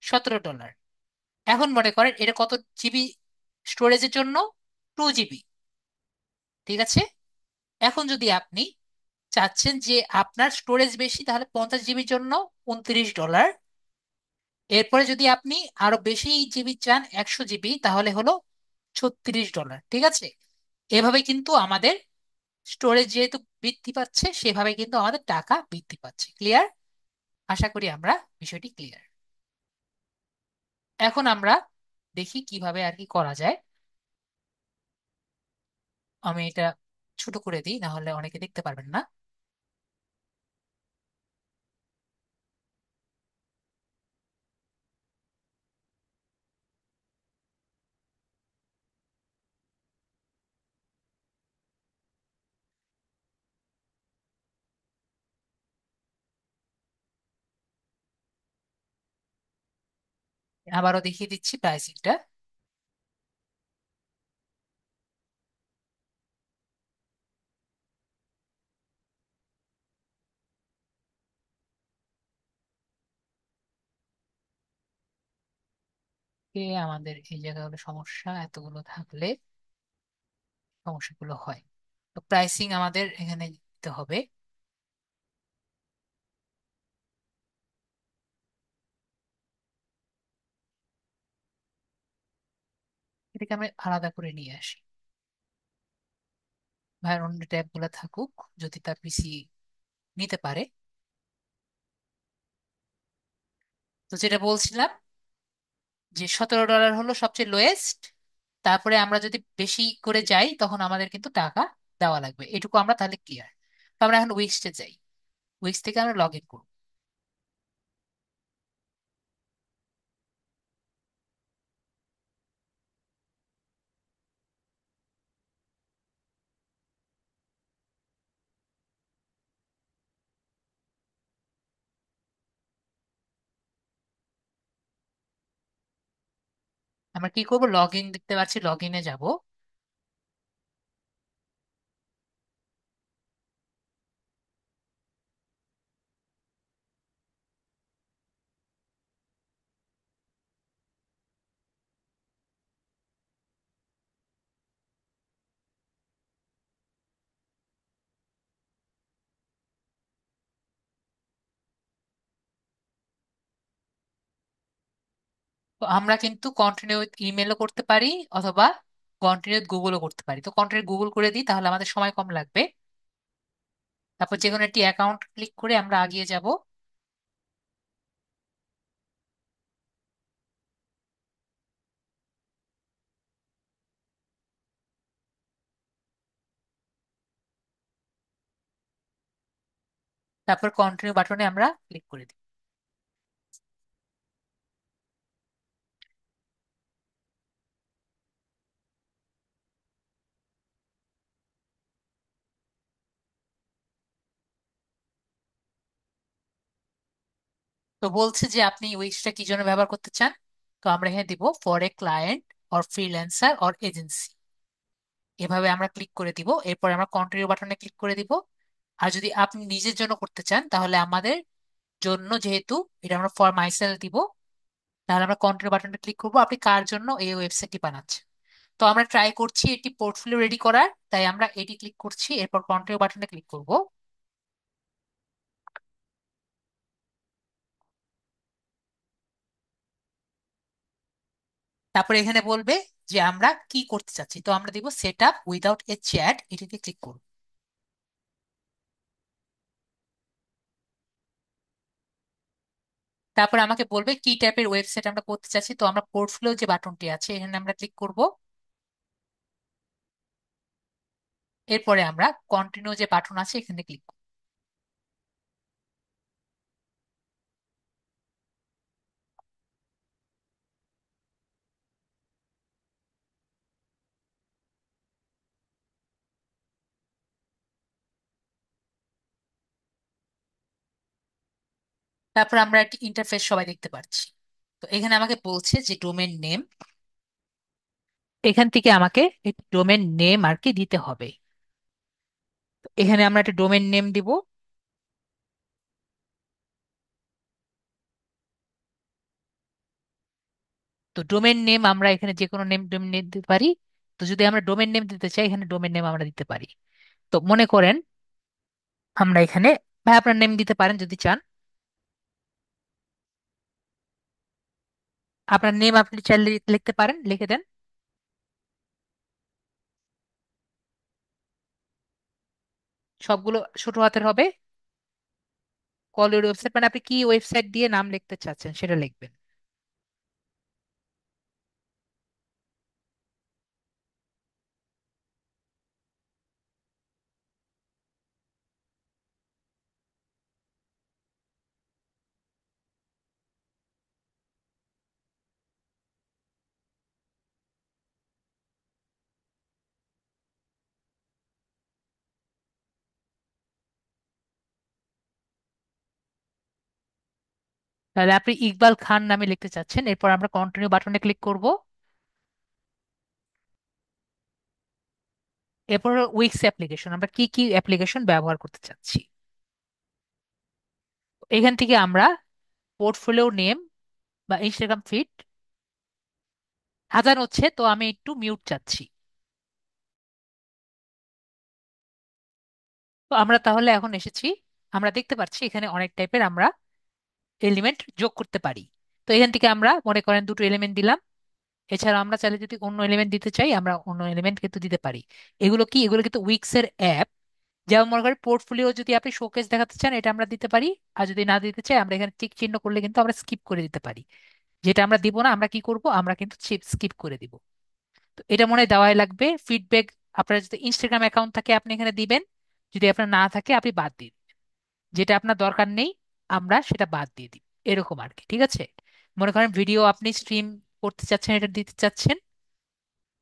$17। এখন মনে করেন এটা কত জিবি স্টোরেজের জন্য, 2 জিবি। ঠিক আছে। এখন যদি আপনি চাচ্ছেন যে আপনার স্টোরেজ বেশি, তাহলে 50 জিবির জন্য $29। এরপরে যদি আপনি আরো বেশি জিবি চান, 100 জিবি, তাহলে হলো $36। ঠিক আছে। এভাবে কিন্তু আমাদের স্টোরেজ যেহেতু বৃদ্ধি পাচ্ছে, সেভাবে কিন্তু আমাদের টাকা বৃদ্ধি পাচ্ছে। ক্লিয়ার? আশা করি আমরা বিষয়টি ক্লিয়ার। এখন আমরা দেখি কিভাবে আর কি করা যায়। আমি এটা ছোট করে দিই, না হলে অনেকে দেখতে পারবেন না। আবারও দেখিয়ে দিচ্ছি প্রাইসিংটা। আমাদের এই জায়গায় হলো সমস্যা, এতগুলো থাকলে সমস্যাগুলো হয়। তো প্রাইসিং আমাদের এখানে দিতে হবে। এটাকে আমরা আলাদা করে নিয়ে আসি, ভাইয়ের অন্য ট্যাব গুলা থাকুক, যদি তার পিসি নিতে পারে। তো যেটা বলছিলাম যে $17 হলো সবচেয়ে লোয়েস্ট। তারপরে আমরা যদি বেশি করে যাই তখন আমাদের কিন্তু টাকা দেওয়া লাগবে, এটুকু আমরা তাহলে ক্লিয়ার। তো আমরা এখন উইক্সে যাই, উইক্স থেকে আমরা লগ ইন করবো। আমরা কি করবো, লগ ইন দেখতে পাচ্ছি, লগ ইনে যাবো। তো আমরা কিন্তু কন্টিনিউ উইথ ইমেলও করতে পারি, অথবা কন্টিনিউ উইথ গুগলও করতে পারি। তো কন্টিনিউ গুগল করে দিই, তাহলে আমাদের সময় কম লাগবে। তারপর যে কোনো একটি অ্যাকাউন্ট ক্লিক করে আমরা আগিয়ে যাব। তারপর কন্টিনিউ বাটনে আমরা ক্লিক করে দিই। তো বলছে যে আপনি উইক্সটা কি জন্য ব্যবহার করতে চান। তো আমরা এখানে দিব for a client or freelancer or agency. এভাবে আমরা ক্লিক করে দিব, এরপর আমরা কন্টিনিউ বাটনে ক্লিক করে দিব। আর যদি আপনি নিজের জন্য করতে চান, তাহলে আমাদের জন্য যেহেতু এটা আমরা ফর মাইসেলফ দিব, তাহলে আমরা কন্টিনিউ বাটনে ক্লিক করবো। আপনি কার জন্য এই ওয়েবসাইটটি বানাচ্ছেন, তো আমরা ট্রাই করছি এটি পোর্টফোলিও রেডি করার, তাই আমরা এটি ক্লিক করছি, এরপর কন্টিনিউ বাটনে ক্লিক করব। তারপরে এখানে বলবে যে আমরা কি করতে চাচ্ছি, তো আমরা দিব set up without a chat, এটিতে ক্লিক করব। তারপর আমাকে বলবে কি টাইপের ওয়েবসাইট আমরা করতে চাচ্ছি, তো আমরা পোর্টফোলিও যে বাটনটি আছে এখানে আমরা ক্লিক করব। এরপরে আমরা কন্টিনিউ যে বাটন আছে এখানে ক্লিক করব। তারপর আমরা একটি ইন্টারফেস সবাই দেখতে পাচ্ছি। তো এখানে আমাকে বলছে যে ডোমেন নেম, এখান থেকে আমাকে ডোমেন নেম আর কি দিতে হবে। তো এখানে আমরা একটা ডোমেন নেম দিব। তো ডোমেন নেম আমরা এখানে যে কোনো নেম ডোমেন নেম দিতে পারি। তো যদি আমরা ডোমেন নেম দিতে চাই এখানে ডোমেন নেম আমরা দিতে পারি। তো মনে করেন আমরা এখানে, ভাই আপনার নেম দিতে পারেন যদি চান। আপনার নেম আপনি চাইলে লিখতে পারেন, লিখে দেন। সবগুলো ছোট হাতের হবে। কলের ওয়েবসাইট মানে আপনি কি ওয়েবসাইট দিয়ে নাম লিখতে চাচ্ছেন সেটা লিখবেন। তাহলে আপনি ইকবাল খান নামে লিখতে চাচ্ছেন, এরপর আমরা কন্টিনিউ বাটনে ক্লিক করব। এরপর উইক্স অ্যাপ্লিকেশন, আমরা কি কি অ্যাপ্লিকেশন ব্যবহার করতে চাচ্ছি। এখান থেকে আমরা পোর্টফোলিও নেম বা ইনস্টাগ্রাম ফিড, আজান হচ্ছে তো আমি একটু মিউট চাচ্ছি। তো আমরা তাহলে এখন এসেছি, আমরা দেখতে পাচ্ছি এখানে অনেক টাইপের আমরা এলিমেন্ট যোগ করতে পারি। তো এখান থেকে আমরা মনে করেন দুটো এলিমেন্ট দিলাম। এছাড়া আমরা চাইলে যদি অন্য এলিমেন্ট দিতে চাই আমরা অন্য এলিমেন্ট কিন্তু দিতে পারি। এগুলো কি, এগুলো কিন্তু উইক্স এর অ্যাপ। যেমন মনে করেন পোর্টফোলিও যদি আপনি শোকেস দেখাতে চান এটা আমরা দিতে পারি। আর যদি না দিতে চাই আমরা এখানে টিক চিহ্ন করলে কিন্তু আমরা স্কিপ করে দিতে পারি। যেটা আমরা দিব না আমরা কি করব, আমরা কিন্তু স্কিপ করে দিব। তো এটা মনে হয় দেওয়াই লাগবে। ফিডব্যাক আপনার যদি ইনস্টাগ্রাম অ্যাকাউন্ট থাকে আপনি এখানে দিবেন, যদি আপনার না থাকে আপনি বাদ দিন। যেটা আপনার দরকার নেই আমরা সেটা বাদ দিয়ে দিই, এরকম আর কি। ঠিক আছে, মনে করেন ভিডিও আপনি স্ট্রিম করতে চাচ্ছেন, এটা দিতে চাচ্ছেন।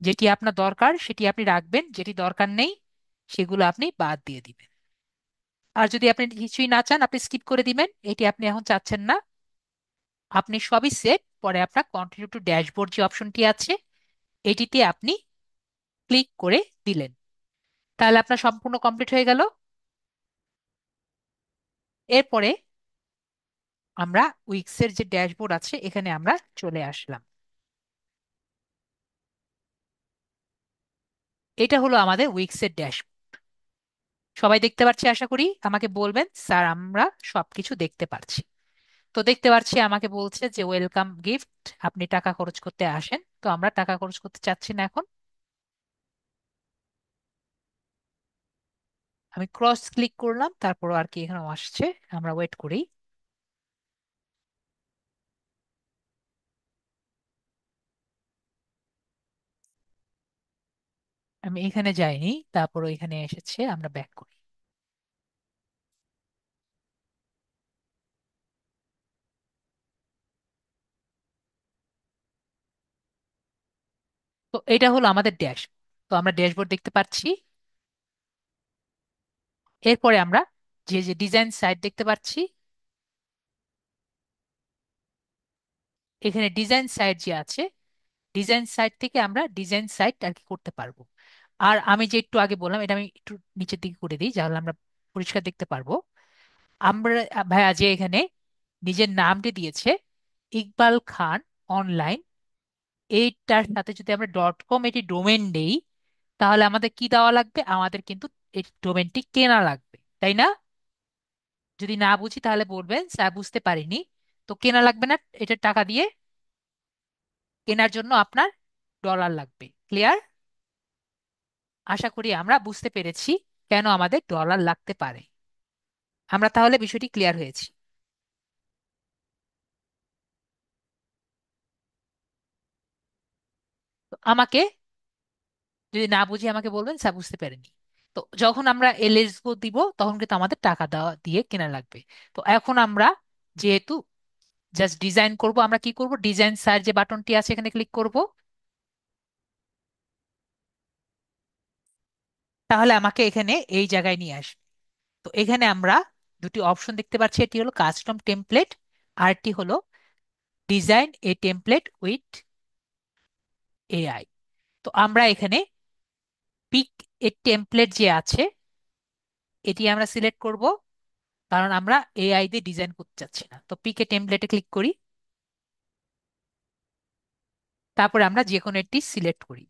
যেটি আপনার দরকার সেটি আপনি রাখবেন, যেটি দরকার নেই সেগুলো আপনি বাদ দিয়ে দিবেন। আর যদি আপনি কিছুই না চান আপনি স্কিপ করে দিবেন, এটি আপনি এখন চাচ্ছেন না। আপনি সবই সেট, পরে আপনার কন্টিনিউ টু ড্যাশবোর্ড যে অপশনটি আছে এটিতে আপনি ক্লিক করে দিলেন, তাহলে আপনার সম্পূর্ণ কমপ্লিট হয়ে গেল। এরপরে আমরা উইক্সের যে ড্যাশবোর্ড আছে এখানে আমরা চলে আসলাম। এটা হলো আমাদের উইক্সের ড্যাশবোর্ড। সবাই দেখতে পাচ্ছে আশা করি, আমাকে বলবেন স্যার আমরা সবকিছু দেখতে পারছি। তো দেখতে পাচ্ছি আমাকে বলছে যে ওয়েলকাম গিফট, আপনি টাকা খরচ করতে আসেন, তো আমরা টাকা খরচ করতে চাচ্ছি না এখন। আমি ক্রস ক্লিক করলাম, তারপর আর কি এখানে আসছে, আমরা ওয়েট করি। আমি এখানে যাইনি, তারপর এখানে এসেছে, আমরা ব্যাক করি। তো এটা হলো আমাদের ড্যাশ। তো আমরা ড্যাশবোর্ড দেখতে পাচ্ছি। এরপরে আমরা যে যে ডিজাইন সাইট দেখতে পাচ্ছি, এখানে ডিজাইন সাইট যে আছে ডিজাইন সাইট থেকে আমরা ডিজাইন সাইট আর কি করতে পারবো। আর আমি যে একটু আগে বললাম এটা আমি একটু নিচের দিকে করে দিই তাহলে আমরা পরিষ্কার দেখতে পারবো। আমরা ভাইয়া যে এখানে নিজের নামটি দিয়েছে ইকবাল খান অনলাইন, এইটার সাথে যদি আমরা ডট কম এটি ডোমেন দেই, তাহলে আমাদের কি দেওয়া লাগবে? আমাদের কিন্তু এই ডোমেনটি কেনা লাগবে, তাই না? যদি না বুঝি তাহলে বলবেন স্যার বুঝতে পারিনি। তো কেনা লাগবে না, এটা টাকা দিয়ে কেনার জন্য আপনার ডলার লাগবে। ক্লিয়ার? আশা করি আমরা বুঝতে পেরেছি কেন আমাদের ডলার লাগতে পারে। আমরা তাহলে বিষয়টি ক্লিয়ার হয়েছি। তো আমাকে যদি না বুঝি আমাকে বলবেন স্যার বুঝতে পারিনি। তো যখন আমরা এলএসগো দিব তখন কিন্তু আমাদের টাকা দেওয়া দিয়ে কেনা লাগবে। তো এখন আমরা যেহেতু জাস্ট ডিজাইন করব, আমরা কি করব? ডিজাইন স্যার যে বাটনটি আছে এখানে ক্লিক করব। তাহলে আমাকে এখানে এই জায়গায় নিয়ে আসবে। তো এখানে আমরা দুটি অপশন দেখতে পাচ্ছি, এটি হলো কাস্টম টেমপ্লেট, আরটি হলো design A template with AI. তো আমরা এখানে পিক এ টেমপ্লেট যে আছে এটি আমরা সিলেক্ট করব, কারণ আমরা এআই দিয়ে ডিজাইন করতে চাচ্ছি না। তো পিক এ টেমপ্লেটে ক্লিক করি, তারপরে আমরা যে কোনো একটি সিলেক্ট করি।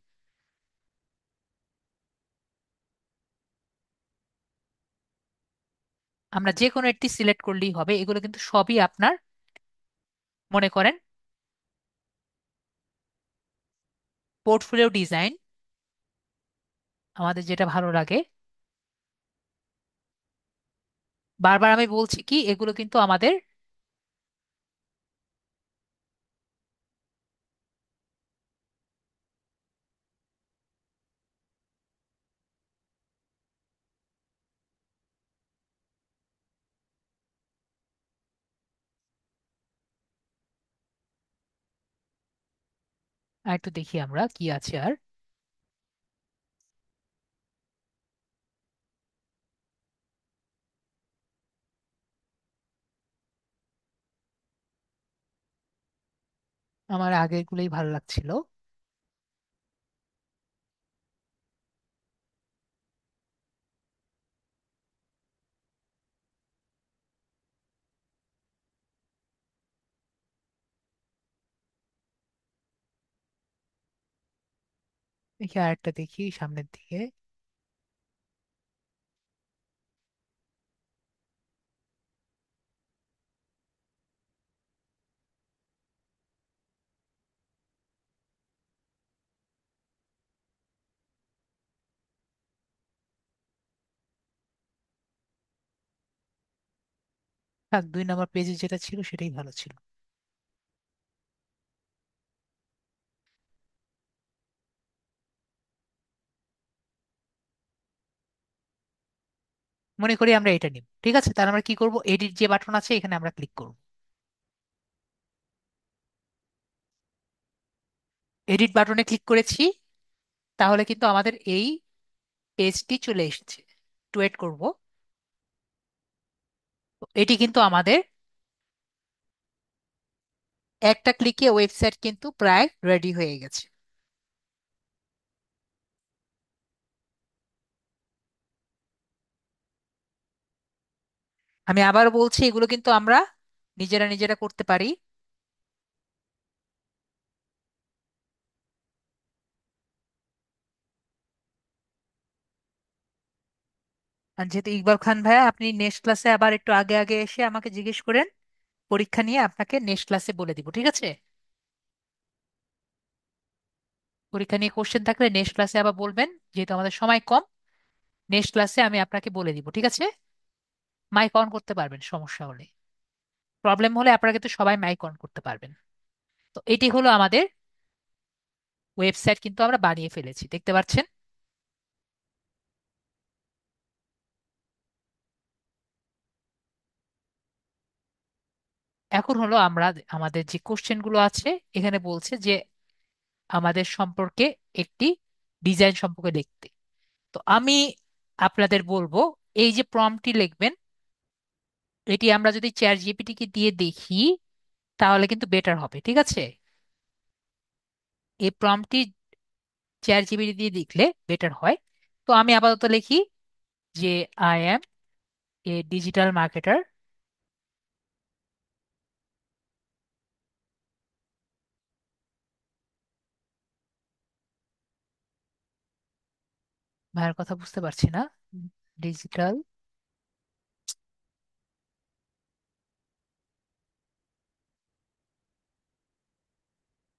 আমরা যে কোনো একটি সিলেক্ট করলেই হবে, এগুলো কিন্তু সবই আপনার মনে করেন পোর্টফোলিও ডিজাইন, আমাদের যেটা ভালো লাগে। বারবার আমি বলছি কি এগুলো কিন্তু আমাদের একটু দেখি আমরা কি আছে আর। আমার আগের গুলোই ভালো লাগছিল। দেখি আরেকটা দেখি সামনের দিকে। থাক, 2 নম্বর পেজে যেটা ছিল সেটাই ভালো ছিল। মনে করি আমরা এটা নিব, ঠিক আছে। তার আমরা কি করব? এডিট যে বাটন আছে এখানে আমরা ক্লিক করব। এডিট বাটনে ক্লিক করেছি, তাহলে কিন্তু আমাদের এই পেজটি চলে এসেছে। একটু ওয়েট করব। তো এটি কিন্তু আমাদের একটা ক্লিকে ওয়েবসাইট কিন্তু প্রায় রেডি হয়ে গেছে। আমি আবার বলছি এগুলো কিন্তু আমরা নিজেরা নিজেরা করতে পারি। আর যেহেতু ইকবাল খান ভাইয়া আপনি নেক্সট ক্লাসে আবার একটু আগে আগে এসে আমাকে জিজ্ঞেস করেন, পরীক্ষা নিয়ে আপনাকে নেক্সট ক্লাসে বলে দিব, ঠিক আছে? পরীক্ষা নিয়ে কোশ্চেন থাকলে নেক্সট ক্লাসে আবার বলবেন, যেহেতু আমাদের সময় কম। নেক্সট ক্লাসে আমি আপনাকে বলে দিব, ঠিক আছে? মাইক অন করতে পারবেন সমস্যা হলে। প্রবলেম হলে আপনারা কিন্তু সবাই মাইক অন করতে পারবেন। তো এটি হলো আমাদের ওয়েবসাইট, কিন্তু আমরা বানিয়ে ফেলেছি, দেখতে পাচ্ছেন। এখন হলো আমরা আমাদের যে কোশ্চেন গুলো আছে এখানে বলছে যে আমাদের সম্পর্কে একটি ডিজাইন সম্পর্কে লিখতে। তো আমি আপনাদের বলবো এই যে প্রম্পটটি লিখবেন, এটি আমরা যদি চ্যাট জিপিটি কে দিয়ে দেখি তাহলে কিন্তু বেটার হবে, ঠিক আছে? এই প্রম্পটটি চ্যাট জিপিটি দিয়ে লিখলে বেটার হয়। তো আমি আপাতত লিখি যে I am A digital marketer ভাইয়ের কথা বুঝতে পারছি না। ডিজিটাল,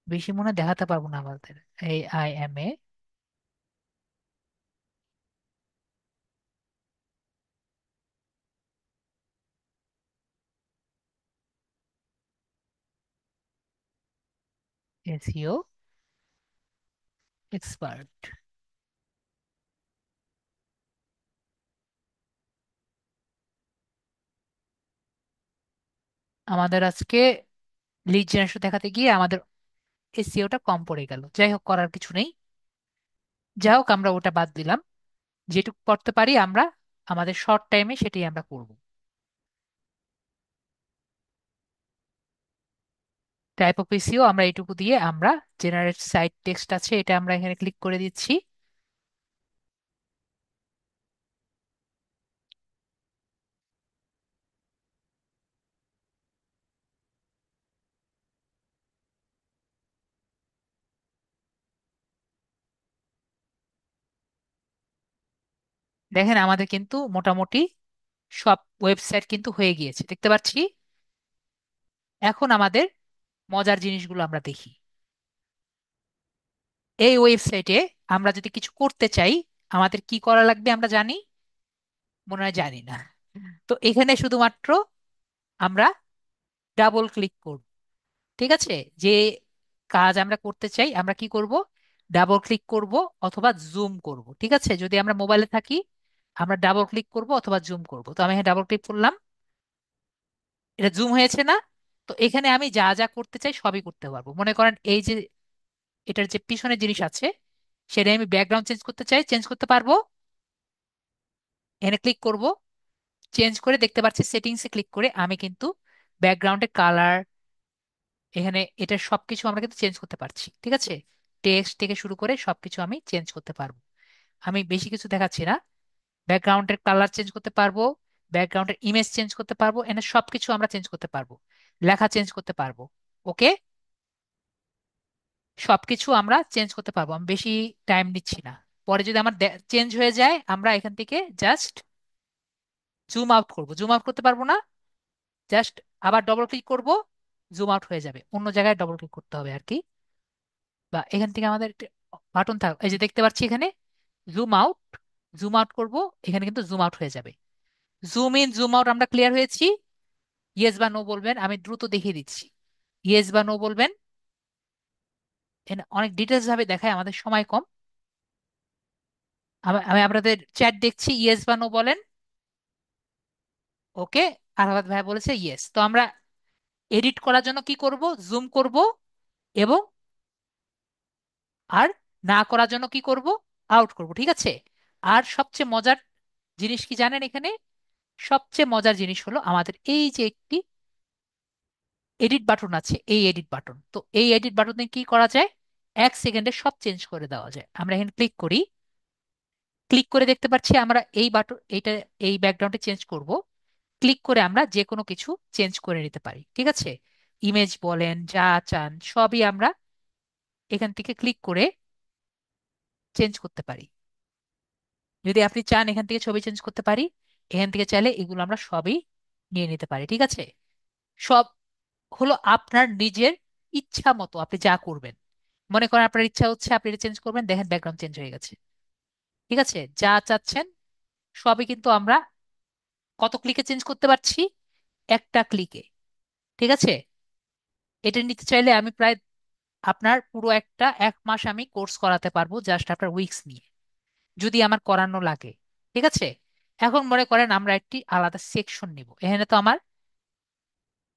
বেশি মনে হয় দেখাতে পারবো না আমাদের। এই IMA SEO এক্সপার্ট। আমাদের আজকে লিড জেনারেশন দেখাতে গিয়ে আমাদের SEOটা কম পড়ে গেল। যাই হোক, করার কিছু নেই। যাই হোক, আমরা ওটা বাদ দিলাম। যেটুকু করতে পারি আমরা আমাদের শর্ট টাইমে সেটাই আমরা করব। টাইপ অফ এসইও আমরা এইটুকু দিয়ে আমরা জেনারেট সাইট টেক্সট আছে, এটা আমরা এখানে ক্লিক করে দিচ্ছি। দেখেন আমাদের কিন্তু মোটামুটি সব ওয়েবসাইট কিন্তু হয়ে গিয়েছে, দেখতে পাচ্ছি। এখন আমাদের মজার জিনিসগুলো আমরা দেখি। এই ওয়েবসাইটে আমরা যদি কিছু করতে চাই, আমাদের কি করা লাগবে আমরা জানি? মনে হয় জানি না। তো এখানে শুধুমাত্র আমরা ডাবল ক্লিক করব। ঠিক আছে? যে কাজ আমরা করতে চাই আমরা কি করব? ডাবল ক্লিক করব অথবা জুম করব। ঠিক আছে? যদি আমরা মোবাইলে থাকি আমরা ডাবল ক্লিক করব অথবা জুম করব। তো আমি এখানে ডাবল ক্লিক করলাম, এটা জুম হয়েছে না? তো এখানে আমি যা যা করতে চাই সবই করতে পারবো। মনে করেন এই যে এটার যে পিছনের জিনিস আছে, সেটা আমি ব্যাকগ্রাউন্ড চেঞ্জ করতে চাই, চেঞ্জ করতে পারবো। এখানে ক্লিক করব, চেঞ্জ করে দেখতে পাচ্ছি সেটিংসে ক্লিক করে আমি কিন্তু ব্যাকগ্রাউন্ডে কালার, এখানে এটা সবকিছু আমরা কিন্তু চেঞ্জ করতে পারছি। ঠিক আছে? টেক্সট থেকে শুরু করে সবকিছু আমি চেঞ্জ করতে পারবো। আমি বেশি কিছু দেখাচ্ছি না। ব্যাকগ্রাউন্ডের কালার চেঞ্জ করতে পারবো, ব্যাকগ্রাউন্ডের ইমেজ চেঞ্জ করতে পারবো, এখানে সবকিছু আমরা চেঞ্জ করতে পারবো। লেখা চেঞ্জ করতে পারবো। ওকে, সবকিছু আমরা চেঞ্জ করতে পারবো। আমি বেশি টাইম নিচ্ছি না। পরে যদি আমার চেঞ্জ হয়ে যায় আমরা এখান থেকে জাস্ট জুম আউট করব। জুম আউট করতে পারবো না, জাস্ট আবার ডবল ক্লিক করব, জুম আউট হয়ে যাবে। অন্য জায়গায় ডবল ক্লিক করতে হবে আর কি। বা এখান থেকে আমাদের বাটন থাক, এই যে দেখতে পাচ্ছি এখানে জুম আউট। জুম আউট করব, এখানে কিন্তু জুম আউট হয়ে যাবে। জুম ইন জুম আউট আমরা ক্লিয়ার হয়েছি। ইয়েস বা নো বলবেন, আমি দ্রুত দেখিয়ে দিচ্ছি। ইয়েস বা নো বলবেন। এখানে অনেক ডিটেলস ভাবে দেখায়, আমাদের সময় কম। আমি আপনাদের চ্যাট দেখছি, ইয়েস বা নো বলেন। ওকে, আরাফাত ভাই বলেছে ইয়েস। তো আমরা এডিট করার জন্য কি করব? জুম করব। এবং আর না করার জন্য কি করব? আউট করব। ঠিক আছে? আর সবচেয়ে মজার জিনিস কি জানেন এখানে? সবচেয়ে মজার জিনিস হলো আমাদের এই যে একটি এডিট বাটন আছে, এই এডিট বাটন। তো এই এডিট বাটনে কি করা যায়? 1 সেকেন্ডে সব চেঞ্জ করে দেওয়া যায়। আমরা এখানে ক্লিক করি, ক্লিক করে দেখতে পাচ্ছি আমরা এই বাটন, এইটা এই ব্যাকগ্রাউন্ডে চেঞ্জ করব। ক্লিক করে আমরা যে কোনো কিছু চেঞ্জ করে নিতে পারি। ঠিক আছে? ইমেজ বলেন, যা চান সবই আমরা এখান থেকে ক্লিক করে চেঞ্জ করতে পারি। যদি আপনি চান এখান থেকে ছবি চেঞ্জ করতে পারি, এখান থেকে চাইলে এগুলো আমরা সবই নিয়ে নিতে পারি। ঠিক আছে? সব হলো আপনার নিজের ইচ্ছা মতো আপনি যা করবেন। মনে করেন আপনার ইচ্ছা হচ্ছে আপনি এটা চেঞ্জ করবেন, দেখেন ব্যাকগ্রাউন্ড চেঞ্জ হয়ে গেছে। ঠিক আছে? যা চাচ্ছেন সবই কিন্তু আমরা কত ক্লিকে চেঞ্জ করতে পারছি? একটা ক্লিকে। ঠিক আছে? এটা নিতে চাইলে আমি প্রায় আপনার পুরো একটা 1 মাস আমি কোর্স করাতে পারবো, জাস্ট আপনার উইকস নিয়ে, যদি আমার করানো লাগে। ঠিক আছে? এখন মনে করেন আমরা একটি আলাদা সেকশন নিব। এখানে তো আমার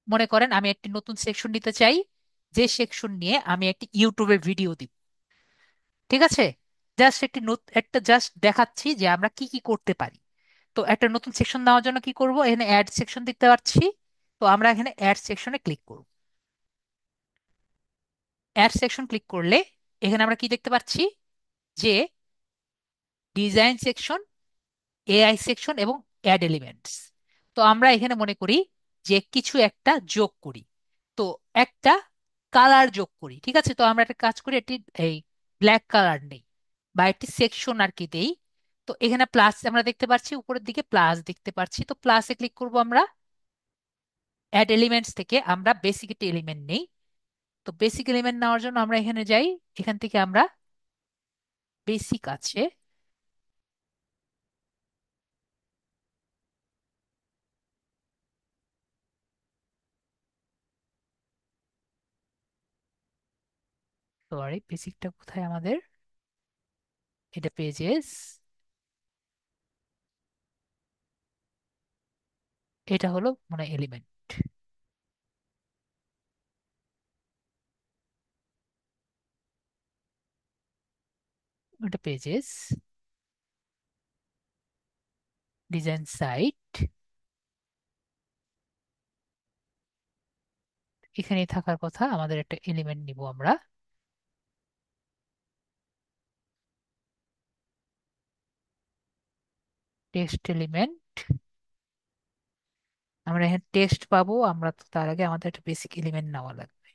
মনে করেন আমি একটি নতুন সেকশন নিতে চাই, যে সেকশন নিয়ে আমি একটি ইউটিউবে ভিডিও দিব। ঠিক আছে? জাস্ট একটা জাস্ট দেখাচ্ছি যে আমরা কি কি করতে পারি। তো একটা নতুন সেকশন দেওয়ার জন্য কি করব? এখানে অ্যাড সেকশন দেখতে পাচ্ছি। তো আমরা এখানে অ্যাড সেকশনে ক্লিক করব। অ্যাড সেকশন ক্লিক করলে এখানে আমরা কি দেখতে পাচ্ছি? যে ডিজাইন সেকশন, AI সেকশন এবং অ্যাড এলিমেন্টস। তো আমরা এখানে মনে করি যে কিছু একটা যোগ করি। তো একটা কালার যোগ করি। ঠিক আছে? তো আমরা একটা কাজ করি, একটি এই ব্ল্যাক কালার নেই বা একটি সেকশন আর কি দেই। তো এখানে প্লাস আমরা দেখতে পাচ্ছি, উপরের দিকে প্লাস দেখতে পাচ্ছি, তো প্লাসে ক্লিক করব আমরা। অ্যাড এলিমেন্টস থেকে আমরা বেসিক একটা এলিমেন্ট নেই। তো বেসিক এলিমেন্ট নেওয়ার জন্য আমরা এখানে যাই। এখান থেকে আমরা বেসিক আছে, সরি বেসিকটা কোথায় আমাদের, এটা পেজেস, এটা হলো মানে এলিমেন্ট, এটা পেজেস, ডিজাইন সাইট, এখানেই থাকার কথা। আমাদের একটা এলিমেন্ট নিব আমরা, টেক্সট এলিমেন্ট। আমরা এখানে টেক্সট পাবো, আমরা তো তার আগে আমাদের একটা বেসিক এলিমেন্ট নেওয়া লাগবে।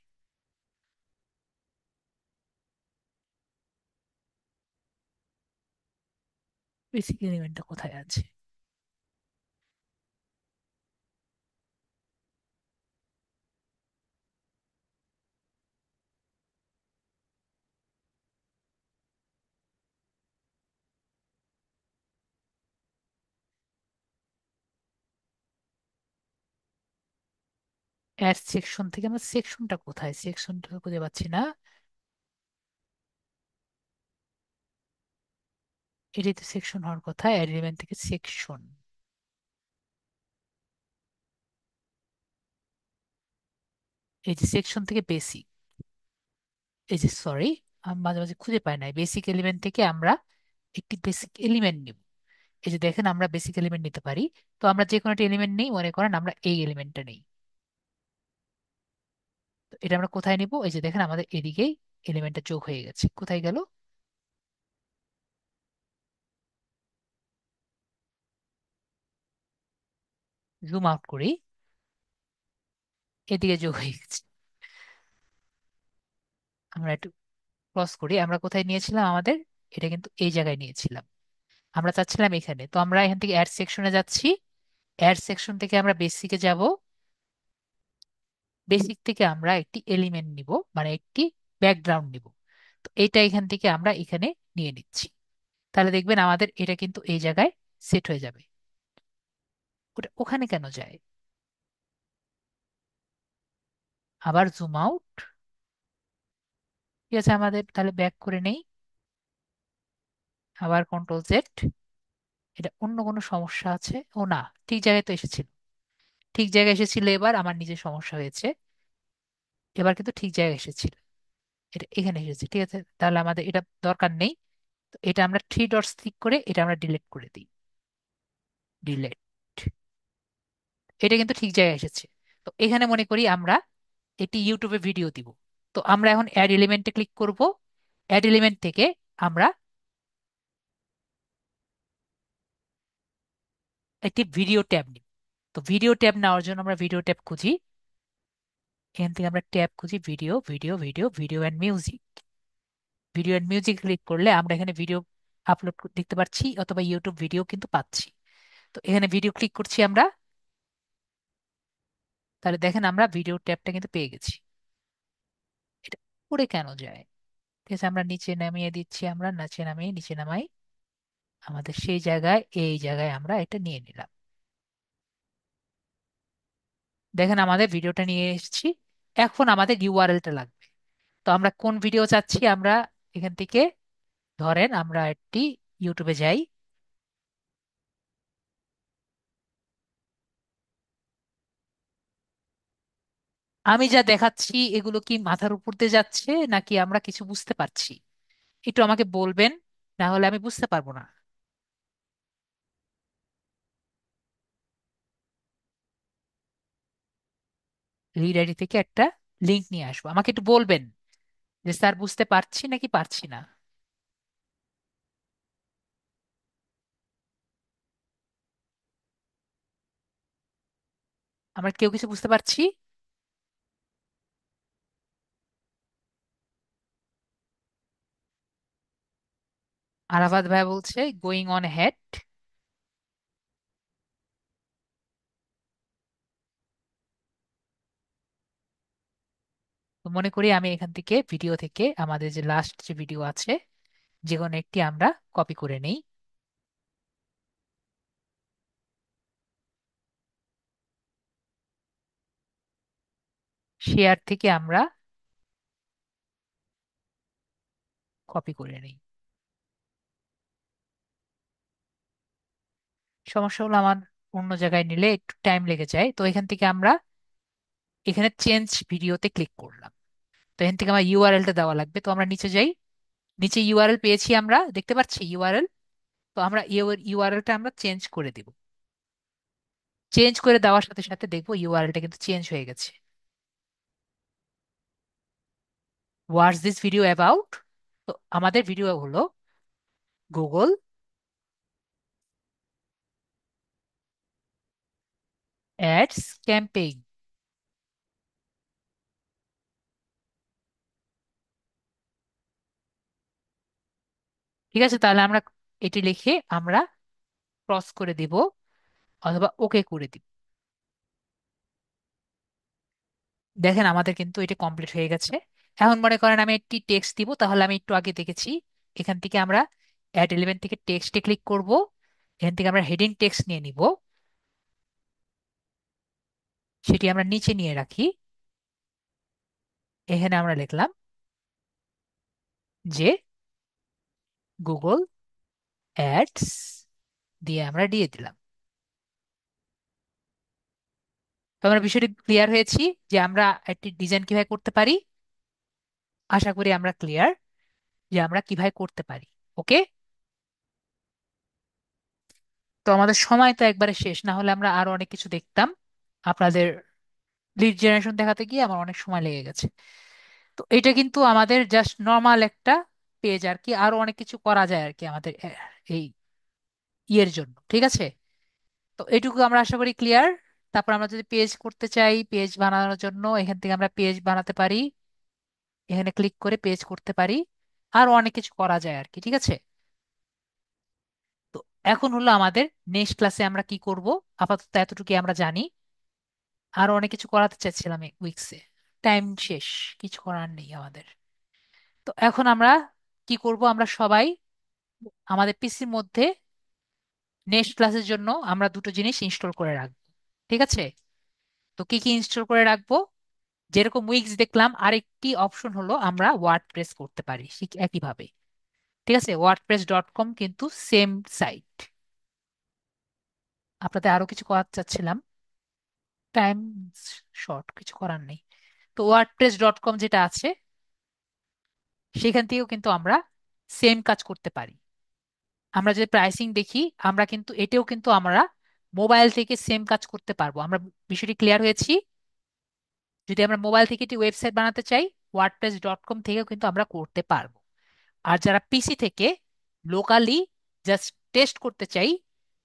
বেসিক এলিমেন্টটা কোথায় আছে? অ্যাড সেকশন থেকে আমরা সেকশনটা কোথায়, সেকশনটা খুঁজে পাচ্ছি না। এটাই তো সেকশন হওয়ার কথা, অ্যাড এলিমেন্ট থেকে সেকশন। এই যে সেকশন থেকে বেসিক, এই যে সরি, আমি মাঝে মাঝে খুঁজে পাই না, বেসিক এলিমেন্ট থেকে আমরা একটি বেসিক এলিমেন্ট নিব। এই যে দেখেন আমরা বেসিক এলিমেন্ট নিতে পারি। তো আমরা যে কোনো একটা এলিমেন্ট নিই, মনে করেন আমরা এই এলিমেন্টটা নিই। তো এটা আমরা কোথায় নিব? এই যে দেখেন আমাদের এদিকেই এলিমেন্টটা যোগ হয়ে গেছে। কোথায় গেল? জুম আউট করি, এদিকে যোগ হয়ে গেছে। আমরা একটু ক্রস করি, আমরা কোথায় নিয়েছিলাম আমাদের, এটা কিন্তু এই জায়গায় নিয়েছিলাম, আমরা চাচ্ছিলাম এখানে। তো আমরা এখান থেকে অ্যাড সেকশনে যাচ্ছি, অ্যাড সেকশন থেকে আমরা বেসিকে যাব। বেসিক থেকে আমরা একটি এলিমেন্ট নিব, মানে একটি ব্যাকগ্রাউন্ড নিব। তো এটা এখান থেকে আমরা এখানে নিয়ে নিচ্ছি। তাহলে দেখবেন আমাদের এটা কিন্তু এই জায়গায় সেট হয়ে যাবে। ওটা ওখানে কেন যায়? আবার জুম আউট। ঠিক আছে, আমাদের তাহলে ব্যাক করে নেই, আবার কন্ট্রোল জেড। এটা অন্য কোনো সমস্যা আছে? ও না, ঠিক জায়গায় তো এসেছিল, ঠিক জায়গায় এসেছিল। এবার আমার নিজের সমস্যা হয়েছে, এবার কিন্তু ঠিক জায়গায় এসেছিল, এটা এখানে এসেছে। ঠিক আছে, তাহলে আমাদের এটা দরকার নেই। তো এটা আমরা থ্রি ডটস ক্লিক করে এটা আমরা ডিলিট করে দিই, ডিলিট। এটা কিন্তু ঠিক জায়গায় এসেছে। তো এখানে মনে করি আমরা একটি ইউটিউবে ভিডিও দিব। তো আমরা এখন অ্যাড এলিমেন্টে ক্লিক করব। অ্যাড এলিমেন্ট থেকে আমরা একটি ভিডিও ট্যাব নিব। তো ভিডিও ট্যাব নেওয়ার জন্য আমরা ভিডিও ট্যাব খুঁজি, এখান থেকে আমরা ট্যাব খুঁজি, video video video video and music. Video and music click করলে আমরা এখানে ভিডিও আপলোড দেখতে পাচ্ছি, অথবা ইউটিউব ভিডিও কিন্তু পাচ্ছি। তো এখানে ভিডিও ক্লিক করছি আমরা, তাহলে দেখেন আমরা ভিডিও ট্যাবটা কিন্তু পেয়ে গেছি। এটা উপরে কেন যায়? ঠিক আছে, আমরা নিচে নামিয়ে দিচ্ছি, আমরা নিচে নামিয়ে নিচে নামাই, আমাদের সেই জায়গায় এই জায়গায় আমরা এটা নিয়ে নিলাম। দেখেন আমাদের ভিডিওটা নিয়ে এসেছি। এখন আমাদের ইউআরএলটা লাগবে। তো আমরা কোন ভিডিও চাচ্ছি, আমরা এখান থেকে ধরেন আমরা একটি ইউটিউবে যাই। আমি যা দেখাচ্ছি এগুলো কি মাথার উপর দিয়ে যাচ্ছে, নাকি আমরা কিছু বুঝতে পারছি? একটু আমাকে বলবেন, না হলে আমি বুঝতে পারবো না। লিড আইডি থেকে একটা লিংক নিয়ে আসবো, আমাকে একটু বলবেন যে স্যার বুঝতে পারছি নাকি পারছি না। আমরা কেউ কিছু বুঝতে পারছি? আরাফাত ভাই বলছে গোয়িং অন হেড। তো মনে করি আমি এখান থেকে ভিডিও থেকে আমাদের যে লাস্ট যে ভিডিও আছে যে কোনো একটি আমরা কপি করে নেই। শেয়ার থেকে আমরা কপি করে নেই। সমস্যা হলো আমার অন্য জায়গায় নিলে একটু টাইম লেগে যায়, তো এখান থেকে আমরা এখানে চেঞ্জ ভিডিওতে ক্লিক করলাম। তো এখান থেকে আমার ইউআরএলটা দেওয়া লাগবে, তো আমরা নিচে যাই। নিচে ইউআরএল পেয়েছি, আমরা দেখতে পাচ্ছি ইউআরএল। তো আমরা ইউআরএলটা আমরা চেঞ্জ করে দিব। চেঞ্জ করে দেওয়ার সাথে সাথে দেখবো ইউআরএলটা কিন্তু চেঞ্জ হয়ে গেছে। What's this video about? তো আমাদের ভিডিও হলো গুগল অ্যাডস ক্যাম্পেইন। ঠিক আছে, তাহলে আমরা এটি লিখে আমরা ক্রস করে দিব অথবা ওকে করে দিব। দেখেন আমাদের কিন্তু এটা কমপ্লিট হয়ে গেছে। এখন মনে করেন আমি একটি টেক্সট দিব, তাহলে আমি একটু আগে দেখেছি এখান থেকে আমরা অ্যাড 11 থেকে টেক্সটে ক্লিক করব। এখান থেকে আমরা হেডিং টেক্সট নিয়ে নিব, সেটি আমরা নিচে নিয়ে রাখি। এখানে আমরা লিখলাম যে গুগল অ্যাডস, দিয়ে আমরা দিয়ে দিলাম। তো আমরা বিষয়টি ক্লিয়ার হয়েছি যে আমরা একটি ডিজাইন কিভাবে করতে পারি। আশা করি আমরা ক্লিয়ার যে আমরা কিভাবে করতে পারি। ওকে, তো আমাদের সময় তো একবারে শেষ, না হলে আমরা আরো অনেক কিছু দেখতাম। আপনাদের লিড জেনারেশন দেখাতে গিয়ে আমার অনেক সময় লেগে গেছে। তো এটা কিন্তু আমাদের জাস্ট নর্মাল একটা পেজ আর কি, আরো অনেক কিছু করা যায় আর কি আমাদের এই ইয়ের জন্য। ঠিক আছে, তো এইটুকু আমরা আশা করি ক্লিয়ার। তারপর আমরা যদি পেজ করতে চাই, পেজ বানানোর জন্য এখান থেকে আমরা পেজ বানাতে পারি। এখানে ক্লিক করে পেজ করতে পারি। আরো অনেক কিছু করা যায় আর কি। ঠিক আছে, তো এখন হলো আমাদের নেক্সট ক্লাসে আমরা কি করব। আপাতত এতটুকু আমরা জানি। আরো অনেক কিছু করাতে চাচ্ছিলাম এই উইকসে, টাইম শেষ, কিছু করার নেই আমাদের। তো এখন আমরা কি করব, আমরা সবাই আমাদের পিসির মধ্যে নেক্সট ক্লাসের জন্য আমরা দুটো জিনিস ইনস্টল করে রাখবো। ঠিক আছে, তো কি কি ইনস্টল করে রাখবো? যেরকম উইক্স দেখলাম, আরেকটি অপশন হলো আমরা ওয়ার্ডপ্রেস করতে পারি ঠিক একইভাবে। ঠিক আছে, wordpress.com কিন্তু সেম সাইট। আপনাদের আরো কিছু করাতে চাচ্ছিলাম, টাইম শর্ট, কিছু করার নেই। তো wordpress.com যেটা আছে সেখান থেকেও কিন্তু আমরা সেম কাজ করতে পারি। আমরা যদি প্রাইসিং দেখি, আমরা কিন্তু এটাও কিন্তু আমরা মোবাইল থেকে সেম কাজ করতে পারবো। আমরা বিষয়টি ক্লিয়ার হয়েছি। যদি আমরা মোবাইল থেকে একটি ওয়েবসাইট বানাতে চাই, wordpress.com থেকেও কিন্তু আমরা করতে পারবো। আর যারা পিসি থেকে লোকালি জাস্ট টেস্ট করতে চাই,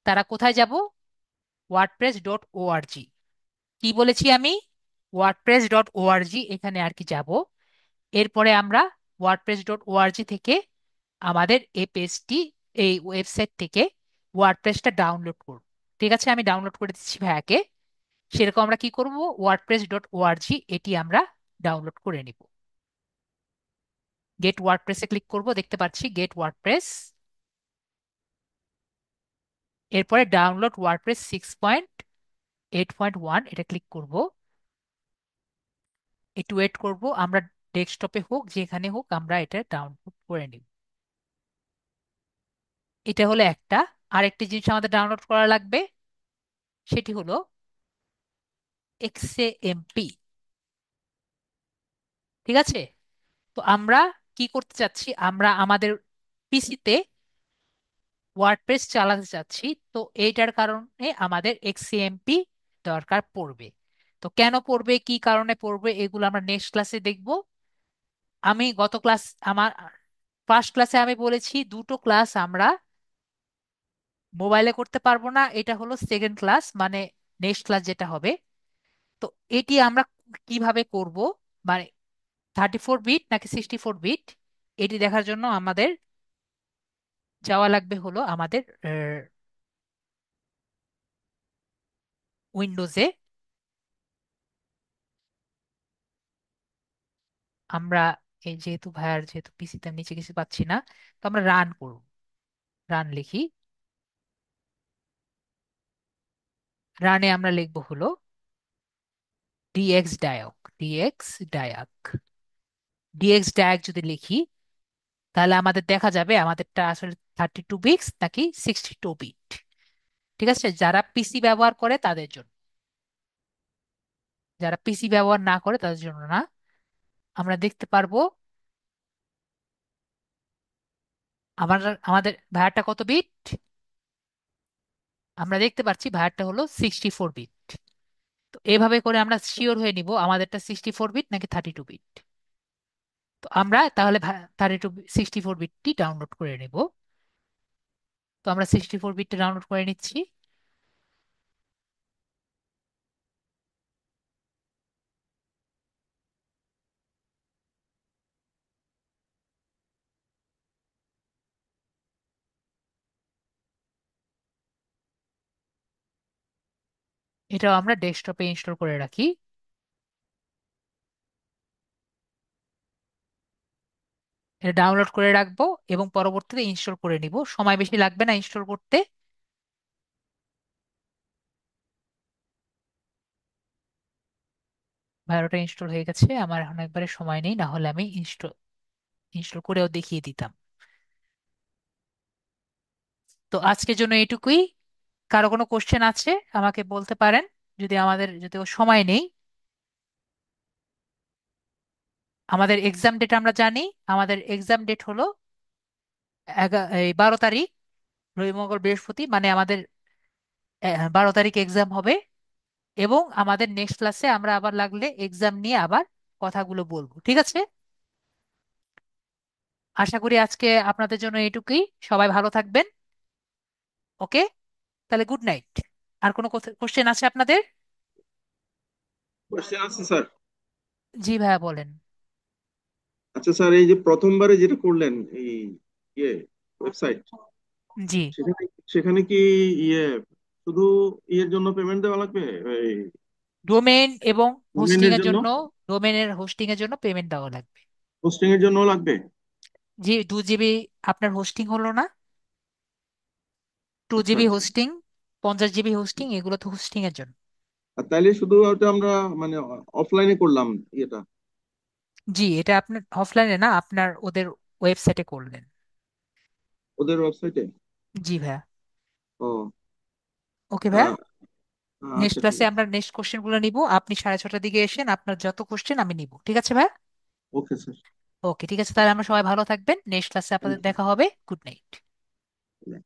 তারা কোথায় যাব? wordpress.org। কি বলেছি আমি? wordpress.org, এখানে আর কি যাব। এরপরে আমরা wordpress.org থেকে আমাদের এই পেজটি, এই ওয়েবসাইট থেকে ওয়ার্ডপ্রেসটা ডাউনলোড করব। ঠিক আছে, আমি ডাউনলোড করে দিচ্ছি ভাইয়াকে। সেরকম আমরা কি করব, wordpress.org এটি আমরা ডাউনলোড করে নিব। গেট ওয়ার্ডপ্রেসে ক্লিক করব, দেখতে পাচ্ছি গেট ওয়ার্ডপ্রেস। এরপরে ডাউনলোড ওয়ার্ডপ্রেস 6.8.1, এটা ক্লিক করব। একটু ওয়েট করব, আমরা ডেস্কটপে হোক যেখানে হোক আমরা এটা ডাউনলোড করে নিব। এটা হলো একটা। আরেকটি জিনিস আমাদের ডাউনলোড করা লাগবে, সেটি হলো এক্সএমপি। ঠিক আছে, তো আমরা কি করতে চাচ্ছি, আমরা আমাদের পিসিতে ওয়ার্ডপ্রেস চালাতে চাচ্ছি। তো এইটার কারণে আমাদের এক্সএমপি দরকার পড়বে। তো কেন পড়বে, কি কারণে পড়বে, এগুলো আমরা নেক্সট ক্লাসে দেখব। আমি গত ক্লাস, আমার ফার্স্ট ক্লাসে আমি বলেছি দুটো ক্লাস আমরা মোবাইলে করতে পারবো না, এটা হলো সেকেন্ড ক্লাস, মানে নেক্সট ক্লাস যেটা হবে। তো এটি আমরা কিভাবে করব, মানে 34 বিট নাকি 64 বিট, এটি দেখার জন্য আমাদের যাওয়া লাগবে হলো আমাদের উইন্ডোজে। আমরা এই যেহেতু ভাইয়ার যেহেতু পিসিতে নিচে কিছু পাচ্ছি না, তো আমরা রান করব। রান লিখি। রানে আমরা লিখবো হলো ডিএক্স ডায়ক। ডিএক্স ডায়াক। ডিএক্স ডায়াক যদি লিখি, তাহলে আমাদের দেখা যাবে আমাদেরটা আসলে 32 বিটস নাকি 62 বিট। ঠিক আছে, যারা পিসি ব্যবহার করে তাদের জন্য। যারা পিসি ব্যবহার না করে তাদের জন্য না। আমরা দেখতে পারবো আমার আমাদের ভায়ারটা কত বিট। আমরা দেখতে পাচ্ছি ভায়ারটা হলো 64 বিট। তো এভাবে করে আমরা শিওর হয়ে নিব আমাদেরটা 64 বিট নাকি 32 বিট। তো আমরা তাহলে 64 বিটটি ডাউনলোড করে নেব। তো আমরা 64 বিটটা ডাউনলোড করে নিচ্ছি। এটাও আমরা ডেস্কটপে ইনস্টল করে রাখি। এটা ডাউনলোড করে রাখবো এবং পরবর্তীতে ইনস্টল করে নিব, সময় বেশি লাগবে না ইনস্টল করতে। ভাইরোটা ইনস্টল হয়ে গেছে আমার, এখন একবারে সময় নেই, না হলে আমি ইনস্টল ইনস্টল করেও দেখিয়ে দিতাম। তো আজকের জন্য এইটুকুই। কারো কোনো কোশ্চেন আছে আমাকে বলতে পারেন। যদি সময় নেই। আমাদের এক্সাম ডেট আমরা জানি। আমাদের এক্সাম ডেট হলো এই 12 তারিখ, রবি মঙ্গল বৃহস্পতি, মানে আমাদের 12 তারিখ এক্সাম হবে। এবং আমাদের নেক্সট ক্লাসে আমরা আবার লাগলে এক্সাম নিয়ে আবার কথাগুলো বলবো, ঠিক আছে? আশা করি আজকে আপনাদের জন্য এইটুকুই। সবাই ভালো থাকবেন। ওকে, তাহলে গুড নাইট। আর কোনো কোশ্চেন আছে আপনাদের? কোশ্চেন আছে স্যার। জি ভাইয়া বলেন। আচ্ছা স্যার, এই যে প্রথমবারে যেটা করলেন, এই ইয়ে ওয়েবসাইট, জি। সেখানে সেখানে কি ইয়ে শুধু ইয়ের জন্য পেমেন্ট দেওয়া লাগবে, এই ডোমেন এবং হোস্টিং ডোমেইনের এর জন্য, জন্য, ডোমেনের হোস্টিং এর জন্য পেমেন্ট দেওয়া লাগবে। হোস্টিং এর জন্য লাগবে? জি, 2 জিবি আপনার হোস্টিং হলো না? টু আচ্ছা জিবি আচ্ছা। হোস্টিং, 50 জিবি হোস্টিং, এগুলো তো হোস্টিং এর জন্য। আর তাইলে শুধু ওটা আমরা মানে অফলাইনে করলাম ইয়েটা, জি, এটা আপনার অফলাইনে না, আপনার ওদের ওয়েবসাইটে করলেন। ওদের ওয়েবসাইটে? জি ভাইয়া। ও ওকে ভাইয়া। আহ, নেক্সট আচ্ছা ঠিক ক্লাসে আছে। আমরা নেক্সট কোশ্চেন গুলো নিব। আপনি 6:30টার দিকে এসেন, আপনার যত কোশ্চেন আমি নিব, ঠিক আছে ভাইয়া? Okay sir. ওকে, ঠিক আছে, তাহলে আমরা সবাই ভালো থাকবেন। নেক্সট ক্লাসে আপনাদের থ্যাংক দেখা হবে। Good night. ইউ।